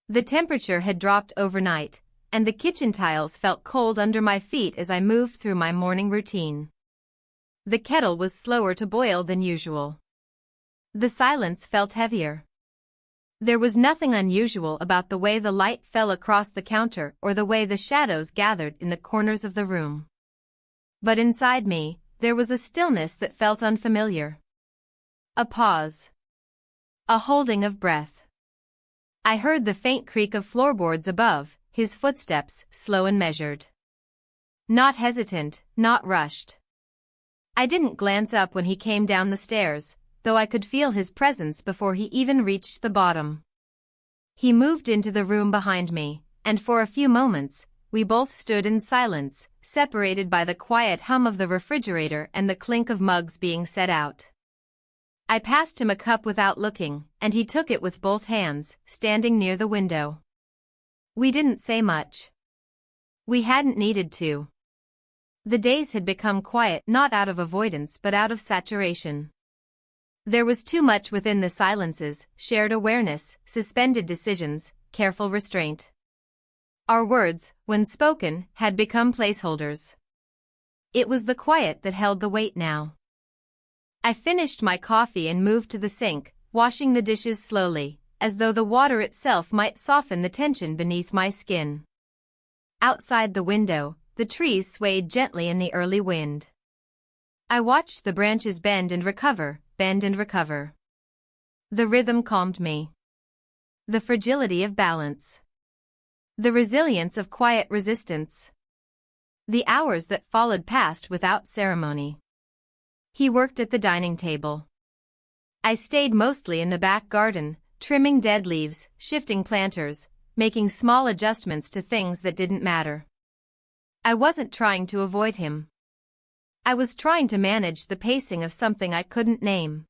Speaker 1: The temperature had dropped overnight, and the kitchen tiles felt cold under my feet as I moved through my morning routine. The kettle was slower to boil than usual. The silence felt heavier. There was nothing unusual about the way the light fell across the counter or the way the shadows gathered in the corners of the room. But inside me, there was a stillness that felt unfamiliar. A pause. A holding of breath. I heard the faint creak of floorboards above, his footsteps, slow and measured. Not hesitant, not rushed. I didn't glance up when he came down the stairs, though I could feel his presence before he even reached the bottom. He moved into the room behind me, and for a few moments, we both stood in silence, separated by the quiet hum of the refrigerator and the clink of mugs being set out. I passed him a cup without looking, and he took it with both hands, standing near the window. We didn't say much. We hadn't needed to. The days had become quiet not out of avoidance but out of saturation. There was too much within the silences, shared awareness, suspended decisions, careful restraint. Our words, when spoken, had become placeholders. It was the quiet that held the weight now. I finished my coffee and moved to the sink, washing the dishes slowly, as though the water itself might soften the tension beneath my skin. Outside the window, the trees swayed gently in the early wind. I watched the branches bend and recover, bend and recover. The rhythm calmed me. The fragility of balance. The resilience of quiet resistance. The hours that followed passed without ceremony. He worked at the dining table. I stayed mostly in the back garden, trimming dead leaves, shifting planters, making small adjustments to things that didn't matter. I wasn't trying to avoid him. I was trying to manage the pacing of something I couldn't name.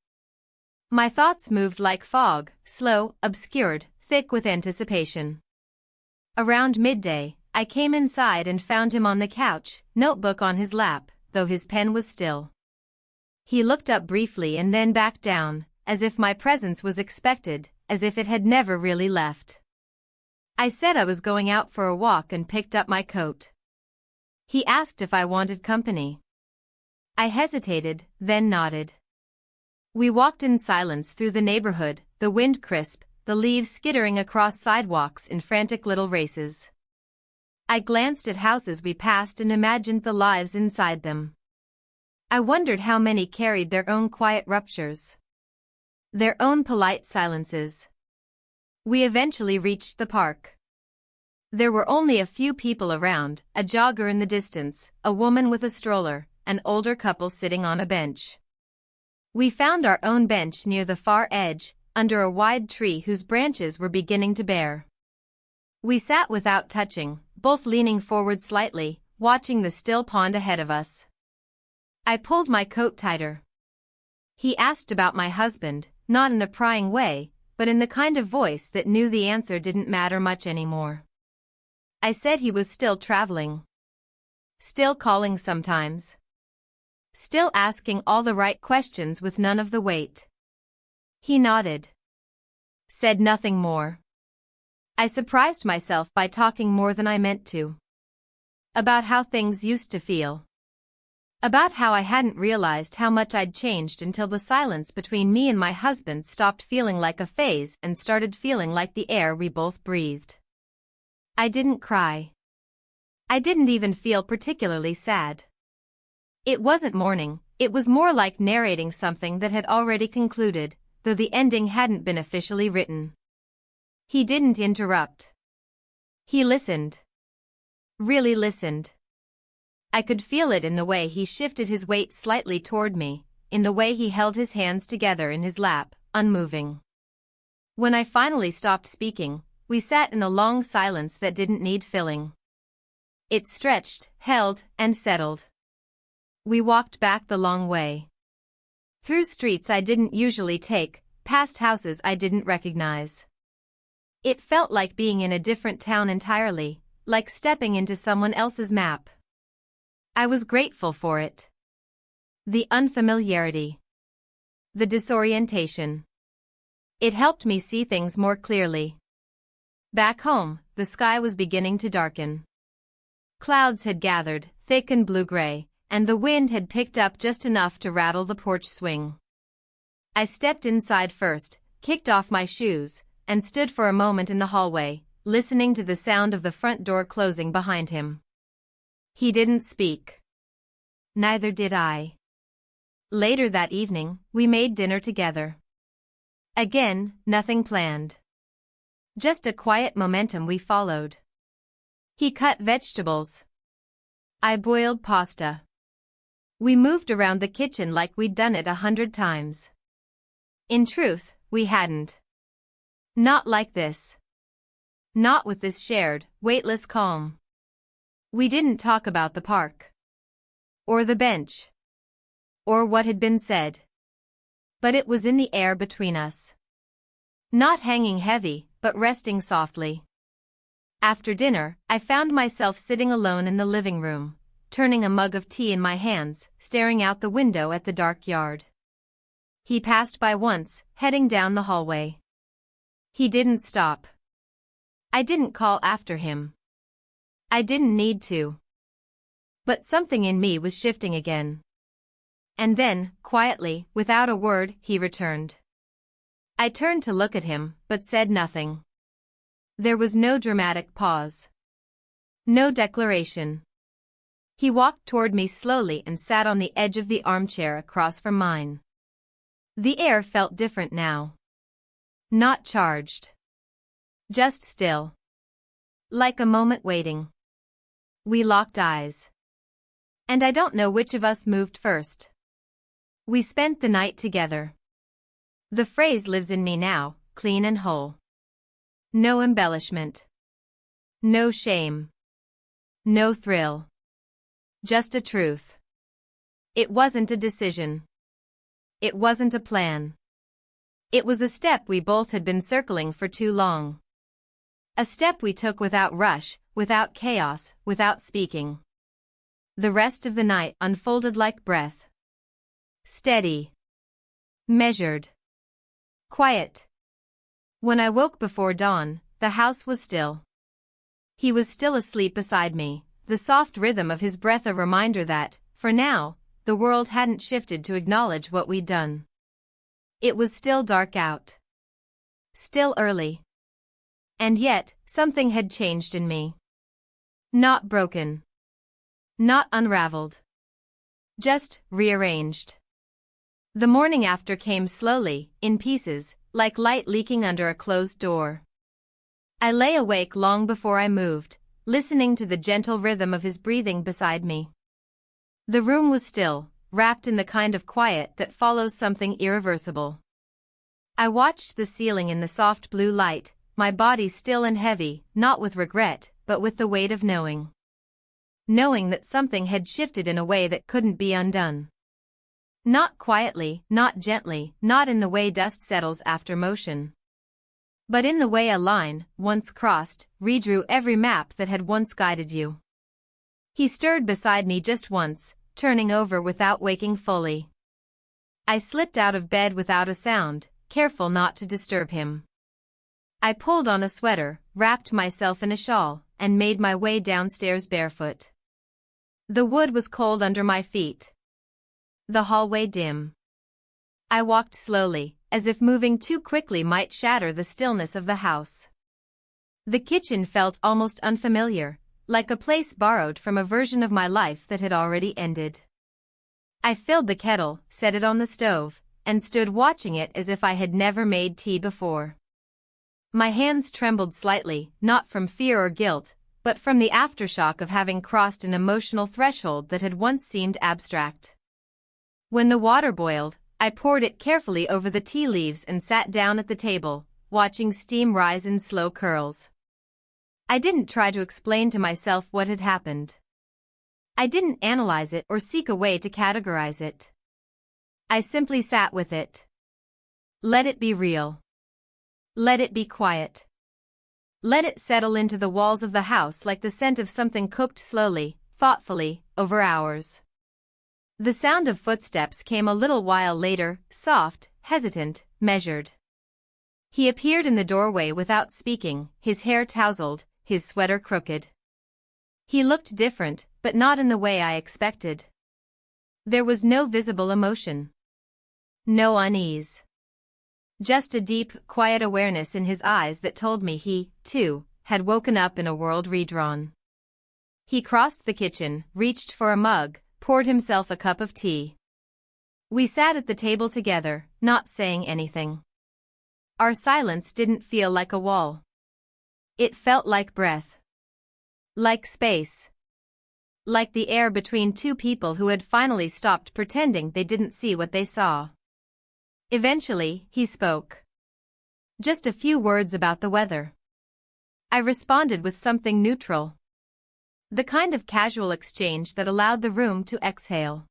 Speaker 1: My thoughts moved like fog, slow, obscured, thick with anticipation. Around midday, I came inside and found him on the couch, notebook on his lap, though his pen was still. He looked up briefly and then back down, as if my presence was expected, as if it had never really left. I said I was going out for a walk and picked up my coat. He asked if I wanted company. I hesitated, then nodded. We walked in silence through the neighborhood, the wind crisp, the leaves skittering across sidewalks in frantic little races. I glanced at houses we passed and imagined the lives inside them. I wondered how many carried their own quiet ruptures, their own polite silences. We eventually reached the park. There were only a few people around, a jogger in the distance, a woman with a stroller, an older couple sitting on a bench. We found our own bench near the far edge, under a wide tree whose branches were beginning to bear. We sat without touching, both leaning forward slightly, watching the still pond ahead of us. I pulled my coat tighter. He asked about my husband, not in a prying way, but in the kind of voice that knew the answer didn't matter much anymore. I said he was still traveling. Still calling sometimes. Still asking all the right questions with none of the weight. He nodded. Said nothing more. I surprised myself by talking more than I meant to. About how things used to feel. About how I hadn't realized how much I'd changed until the silence between me and my husband stopped feeling like a phase and started feeling like the air we both breathed. I didn't cry. I didn't even feel particularly sad. It wasn't mourning, it was more like narrating something that had already concluded, though the ending hadn't been officially written. He didn't interrupt. He listened. Really listened. I could feel it in the way he shifted his weight slightly toward me, in the way he held his hands together in his lap, unmoving. When I finally stopped speaking, we sat in a long silence that didn't need filling. It stretched, held, and settled. We walked back the long way. Through streets I didn't usually take, past houses I didn't recognize. It felt like being in a different town entirely, like stepping into someone else's map. I was grateful for it. The unfamiliarity. The disorientation. It helped me see things more clearly. Back home, the sky was beginning to darken. Clouds had gathered, thick and blue-gray, and the wind had picked up just enough to rattle the porch swing. I stepped inside first, kicked off my shoes, and stood for a moment in the hallway, listening to the sound of the front door closing behind him. He didn't speak. Neither did I. Later that evening, we made dinner together. Again, nothing planned. Just a quiet momentum we followed. He cut vegetables. I boiled pasta. We moved around the kitchen like we'd done it 100 times. In truth, we hadn't. Not like this. Not with this shared, weightless calm. We didn't talk about the park. Or the bench. Or what had been said. But it was in the air between us. Not hanging heavy, but resting softly. After dinner, I found myself sitting alone in the living room, turning a mug of tea in my hands, staring out the window at the dark yard. He passed by once, heading down the hallway. He didn't stop. I didn't call after him. I didn't need to. But something in me was shifting again. And then, quietly, without a word, he returned. I turned to look at him, but said nothing. There was no dramatic pause. No declaration. He walked toward me slowly and sat on the edge of the armchair across from mine. The air felt different now. Not charged. Just still. Like a moment waiting. We locked eyes. And I don't know which of us moved first. We spent the night together. The phrase lives in me now, clean and whole. No embellishment. No shame. No thrill. Just a truth. It wasn't a decision. It wasn't a plan. It was a step we both had been circling for too long. A step we took without rush, without chaos, without speaking. The rest of the night unfolded like breath. Steady. Measured. Quiet. When I woke before dawn, the house was still. He was still asleep beside me, the soft rhythm of his breath a reminder that, for now, the world hadn't shifted to acknowledge what we'd done. It was still dark out. Still early. And yet, something had changed in me. Not broken. Not unraveled. Just rearranged. The morning after came slowly, in pieces, like light leaking under a closed door. I lay awake long before I moved, listening to the gentle rhythm of his breathing beside me. The room was still, wrapped in the kind of quiet that follows something irreversible. I watched the ceiling in the soft blue light, my body still and heavy, not with regret, but with the weight of knowing. Knowing that something had shifted in a way that couldn't be undone. Not quietly, not gently, not in the way dust settles after motion. But in the way a line, once crossed, redrew every map that had once guided you. He stirred beside me just once, turning over without waking fully. I slipped out of bed without a sound, careful not to disturb him. I pulled on a sweater, wrapped myself in a shawl, and made my way downstairs barefoot. The wood was cold under my feet. The hallway dim. I walked slowly, as if moving too quickly might shatter the stillness of the house. The kitchen felt almost unfamiliar, like a place borrowed from a version of my life that had already ended. I filled the kettle, set it on the stove, and stood watching it as if I had never made tea before. My hands trembled slightly, not from fear or guilt, but from the aftershock of having crossed an emotional threshold that had once seemed abstract. When the water boiled, I poured it carefully over the tea leaves and sat down at the table, watching steam rise in slow curls. I didn't try to explain to myself what had happened. I didn't analyze it or seek a way to categorize it. I simply sat with it. Let it be real. Let it be quiet. Let it settle into the walls of the house like the scent of something cooked slowly, thoughtfully, over hours. The sound of footsteps came a little while later, soft, hesitant, measured. He appeared in the doorway without speaking, his hair tousled, his sweater crooked. He looked different, but not in the way I expected. There was no visible emotion. No unease. Just a deep, quiet awareness in his eyes that told me he, too, had woken up in a world redrawn. He crossed the kitchen, reached for a mug, poured himself a cup of tea. We sat at the table together, not saying anything. Our silence didn't feel like a wall. It felt like breath. Like space. Like the air between two people who had finally stopped pretending they didn't see what they saw. Eventually, he spoke. Just a few words about the weather. I responded with something neutral. The kind of casual exchange that allowed the room to exhale.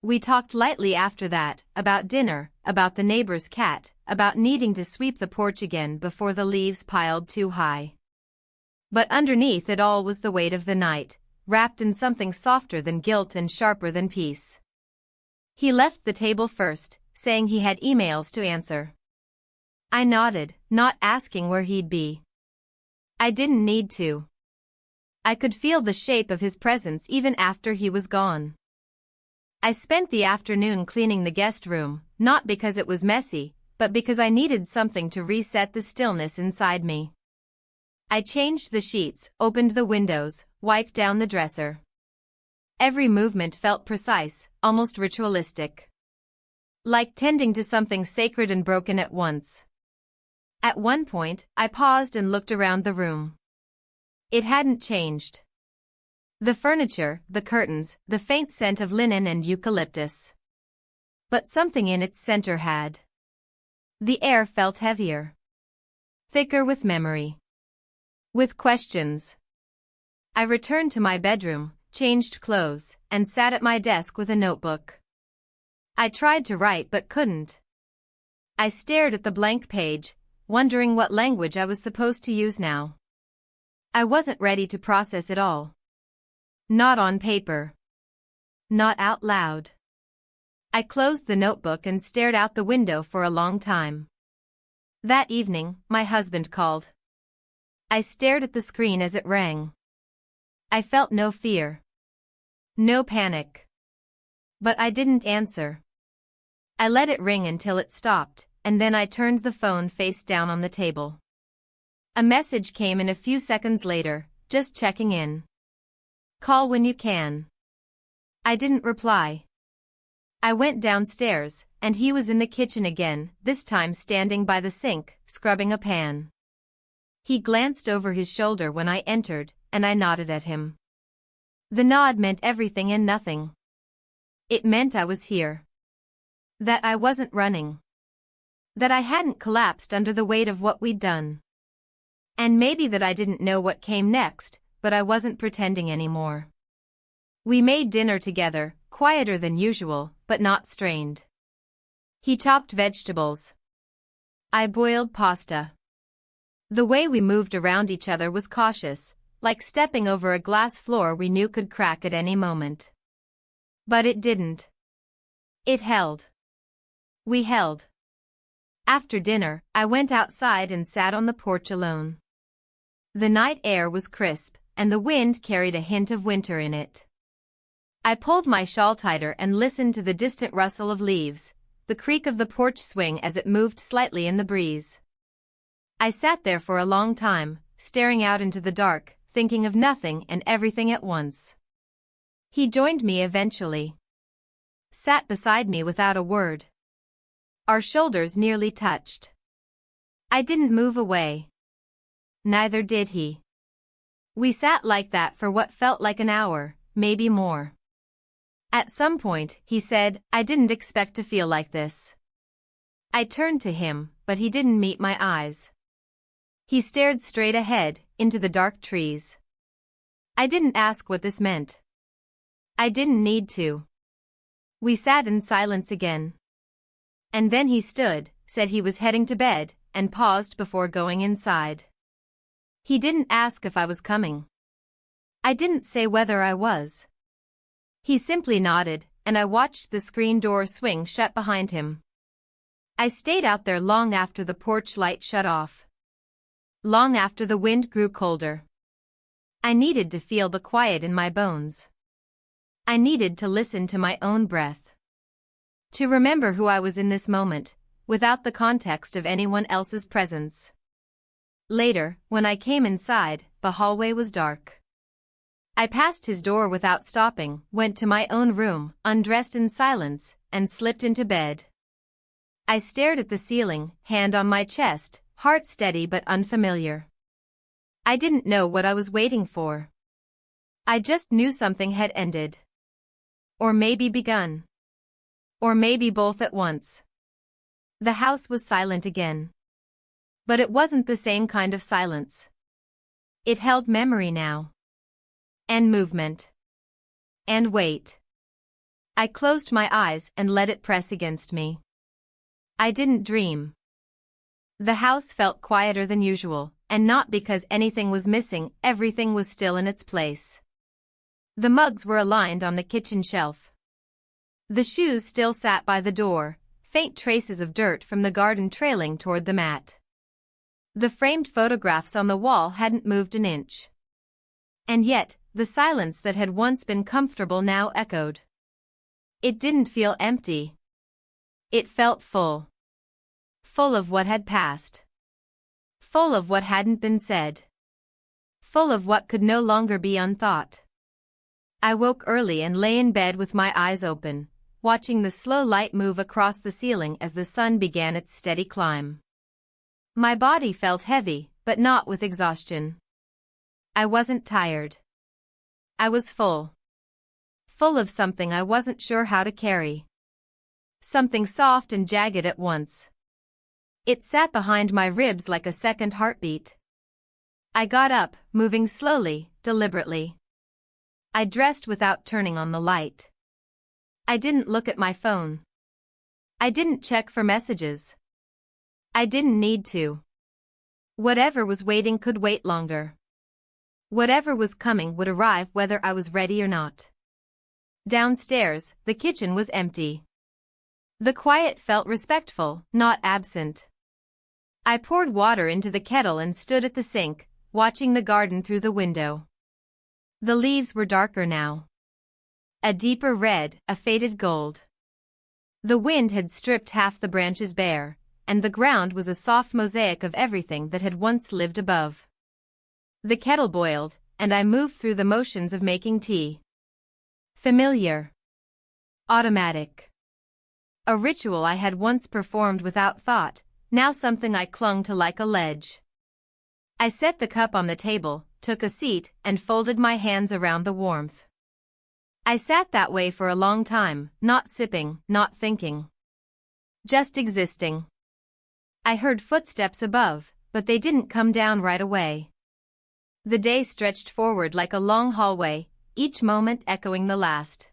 Speaker 1: We talked lightly after that, about dinner, about the neighbor's cat, about needing to sweep the porch again before the leaves piled too high. But underneath it all was the weight of the night, wrapped in something softer than guilt and sharper than peace. He left the table first, saying he had emails to answer. I nodded, not asking where he'd be. I didn't need to. I could feel the shape of his presence even after he was gone. I spent the afternoon cleaning the guest room, not because it was messy, but because I needed something to reset the stillness inside me. I changed the sheets, opened the windows, wiped down the dresser. Every movement felt precise, almost ritualistic. Like tending to something sacred and broken at once. At one point, I paused and looked around the room. It hadn't changed. The furniture, the curtains, the faint scent of linen and eucalyptus. But something in its center had. The air felt heavier. Thicker with memory. With questions. I returned to my bedroom, changed clothes, and sat at my desk with a notebook. I tried to write but couldn't. I stared at the blank page, wondering what language I was supposed to use now. I wasn't ready to process it all. Not on paper. Not out loud. I closed the notebook and stared out the window for a long time. That evening, my husband called. I stared at the screen as it rang. I felt no fear. No panic. But I didn't answer. I let it ring until it stopped, and then I turned the phone face down on the table. A message came in a few seconds later, just checking in. Call when you can. I didn't reply. I went downstairs, and he was in the kitchen again, this time standing by the sink, scrubbing a pan. He glanced over his shoulder when I entered, and I nodded at him. The nod meant everything and nothing. It meant I was here. That I wasn't running. That I hadn't collapsed under the weight of what we'd done. And maybe that I didn't know what came next, but I wasn't pretending anymore. We made dinner together, quieter than usual, but not strained. He chopped vegetables. I boiled pasta. The way we moved around each other was cautious, like stepping over a glass floor we knew could crack at any moment. But it didn't. It held. We held. After dinner, I went outside and sat on the porch alone. The night air was crisp, and the wind carried a hint of winter in it. I pulled my shawl tighter and listened to the distant rustle of leaves, the creak of the porch swing as it moved slightly in the breeze. I sat there for a long time, staring out into the dark, thinking of nothing and everything at once. He joined me eventually. Sat beside me without a word. Our shoulders nearly touched. I didn't move away. Neither did he. We sat like that for what felt like an hour, maybe more. At some point, he said, "I didn't expect to feel like this." I turned to him, but he didn't meet my eyes. He stared straight ahead, into the dark trees. I didn't ask what this meant. I didn't need to. We sat in silence again. And then he stood, said he was heading to bed, and paused before going inside. He didn't ask if I was coming. I didn't say whether I was. He simply nodded, and I watched the screen door swing shut behind him. I stayed out there long after the porch light shut off. Long after the wind grew colder. I needed to feel the quiet in my bones. I needed to listen to my own breath. To remember who I was in this moment, without the context of anyone else's presence. Later, when I came inside, the hallway was dark. I passed his door without stopping, went to my own room, undressed in silence, and slipped into bed. I stared at the ceiling, hand on my chest, heart steady but unfamiliar. I didn't know what I was waiting for. I just knew something had ended. Or maybe begun. Or maybe both at once. The house was silent again. But it wasn't the same kind of silence. It held memory now. And movement. And weight. I closed my eyes and let it press against me. I didn't dream. The house felt quieter than usual, and not because anything was missing, everything was still in its place. The mugs were aligned on the kitchen shelf. The shoes still sat by the door, faint traces of dirt from the garden trailing toward the mat. The framed photographs on the wall hadn't moved an inch. And yet, the silence that had once been comfortable now echoed. It didn't feel empty. It felt full. Full of what had passed. Full of what hadn't been said. Full of what could no longer be unthought. I woke early and lay in bed with my eyes open, watching the slow light move across the ceiling as the sun began its steady climb. My body felt heavy, but not with exhaustion. I wasn't tired. I was full. Full of something I wasn't sure how to carry. Something soft and jagged at once. It sat behind my ribs like a second heartbeat. I got up, moving slowly, deliberately. I dressed without turning on the light. I didn't look at my phone. I didn't check for messages. I didn't need to. Whatever was waiting could wait longer. Whatever was coming would arrive whether I was ready or not. Downstairs, the kitchen was empty. The quiet felt respectful, not absent. I poured water into the kettle and stood at the sink, watching the garden through the window. The leaves were darker now. A deeper red, a faded gold. The wind had stripped half the branches bare, and the ground was a soft mosaic of everything that had once lived above. The kettle boiled, and I moved through the motions of making tea. Familiar. Automatic. A ritual I had once performed without thought, now something I clung to like a ledge. I set the cup on the table, took a seat, and folded my hands around the warmth. I sat that way for a long time, not sipping, not thinking. Just existing. I heard footsteps above, but they didn't come down right away. The day stretched forward like a long hallway, each moment echoing the last.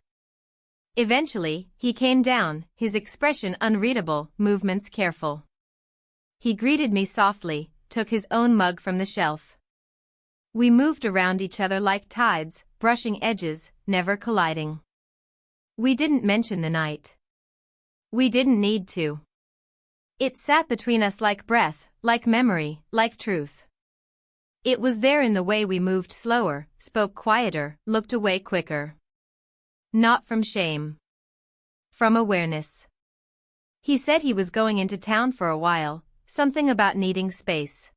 Speaker 1: Eventually, he came down, his expression unreadable, movements careful. He greeted me softly, took his own mug from the shelf. We moved around each other like tides, brushing edges, never colliding. We didn't mention the night. We didn't need to. It sat between us like breath, like memory, like truth. It was there in the way we moved slower, spoke quieter, looked away quicker. Not from shame. From awareness. He said he was going into town for a while, something about needing space.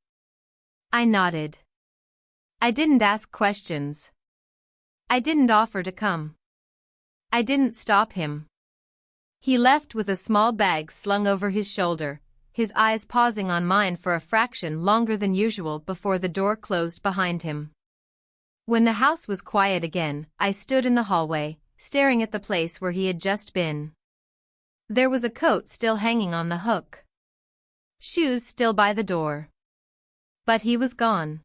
Speaker 1: I nodded. I didn't ask questions. I didn't offer to come. I didn't stop him. He left with a small bag slung over his shoulder, his eyes pausing on mine for a fraction longer than usual before the door closed behind him. When the house was quiet again, I stood in the hallway, staring at the place where he had just been. There was a coat still hanging on the hook. Shoes still by the door. But he was gone.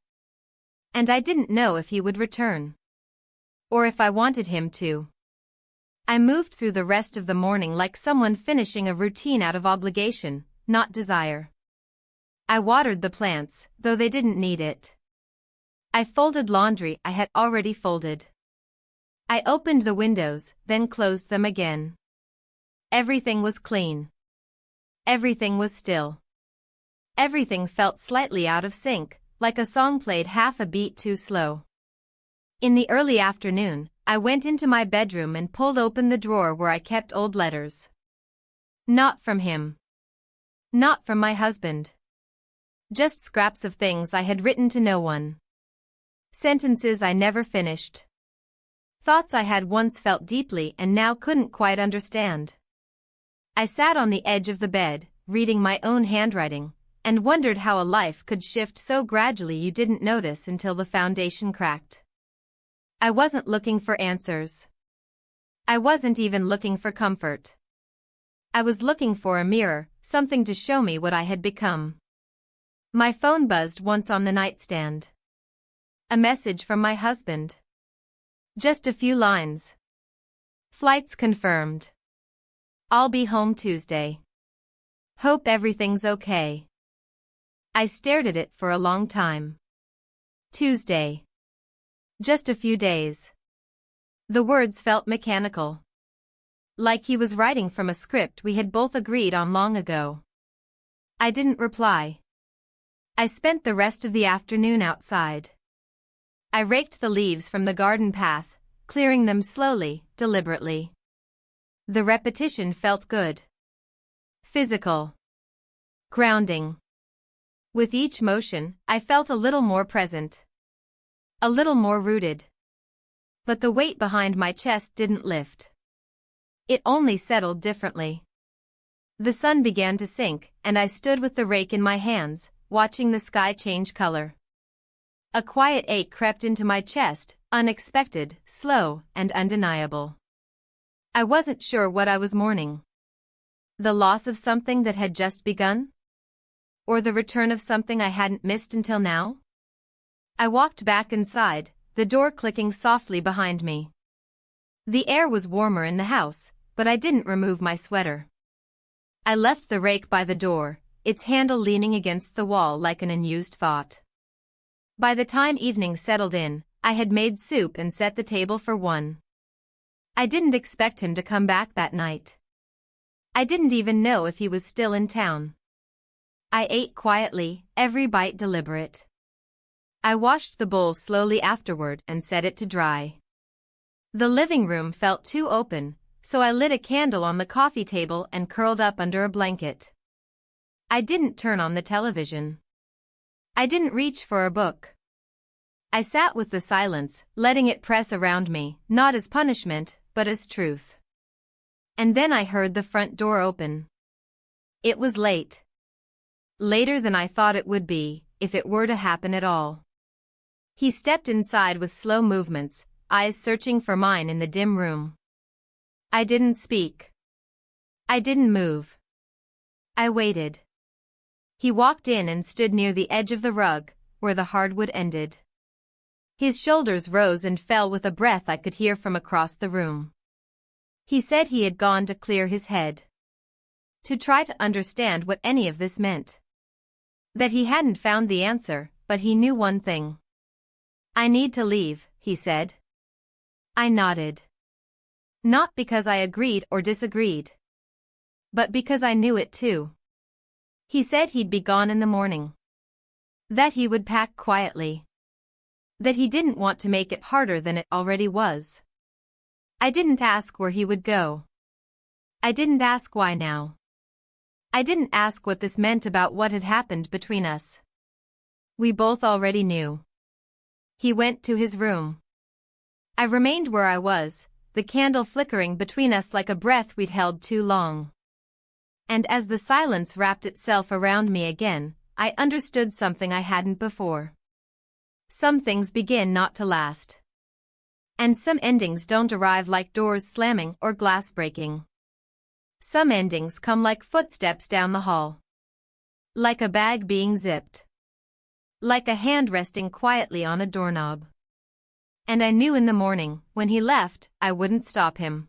Speaker 1: And I didn't know if he would return. Or if I wanted him to. I moved through the rest of the morning like someone finishing a routine out of obligation, not desire. I watered the plants, though they didn't need it. I folded laundry I had already folded. I opened the windows, then closed them again. Everything was clean. Everything was still. Everything felt slightly out of sync, like a song played half a beat too slow. In the early afternoon, I went into my bedroom and pulled open the drawer where I kept old letters. Not from him. Not from my husband. Just scraps of things I had written to no one. Sentences I never finished. Thoughts I had once felt deeply and now couldn't quite understand. I sat on the edge of the bed, reading my own handwriting, and wondered how a life could shift so gradually you didn't notice until the foundation cracked. I wasn't looking for answers. I wasn't even looking for comfort. I was looking for a mirror, something to show me what I had become. My phone buzzed once on the nightstand. A message from my husband. Just a few lines. Flights confirmed. I'll be home Tuesday. Hope everything's okay. I stared at it for a long time. Tuesday. Just a few days. The words felt mechanical. Like he was writing from a script we had both agreed on long ago. I didn't reply. I spent the rest of the afternoon outside. I raked the leaves from the garden path, clearing them slowly, deliberately. The repetition felt good. Physical. Grounding. With each motion, I felt a little more present. A little more rooted. But the weight behind my chest didn't lift. It only settled differently. The sun began to sink, and I stood with the rake in my hands, watching the sky change color. A quiet ache crept into my chest, unexpected, slow, and undeniable. I wasn't sure what I was mourning. The loss of something that had just begun? Or the return of something I hadn't missed until now? I walked back inside, the door clicking softly behind me. The air was warmer in the house, but I didn't remove my sweater. I left the rake by the door, its handle leaning against the wall like an unused thought. By the time evening settled in, I had made soup and set the table for one. I didn't expect him to come back that night. I didn't even know if he was still in town. I ate quietly, every bite deliberate. I washed the bowl slowly afterward and set it to dry. The living room felt too open, so I lit a candle on the coffee table and curled up under a blanket. I didn't turn on the television. I didn't reach for a book. I sat with the silence, letting it press around me, not as punishment, but as truth. And then I heard the front door open. It was late. Later than I thought it would be, if it were to happen at all. He stepped inside with slow movements, eyes searching for mine in the dim room. I didn't speak. I didn't move. I waited. He walked in and stood near the edge of the rug, where the hardwood ended. His shoulders rose and fell with a breath I could hear from across the room. He said he had gone to clear his head. To try to understand what any of this meant. That he hadn't found the answer, but he knew one thing. I need to leave, he said. I nodded. Not because I agreed or disagreed. But because I knew it too. He said he'd be gone in the morning. That he would pack quietly. That he didn't want to make it harder than it already was. I didn't ask where he would go. I didn't ask why now. I didn't ask what this meant about what had happened between us. We both already knew. He went to his room. I remained where I was, the candle flickering between us like a breath we'd held too long. And as the silence wrapped itself around me again, I understood something I hadn't before. Some things begin not to last. And some endings don't arrive like doors slamming or glass breaking. Some endings come like footsteps down the hall. Like a bag being zipped. Like a hand resting quietly on a doorknob. And I knew in the morning, when he left, I wouldn't stop him.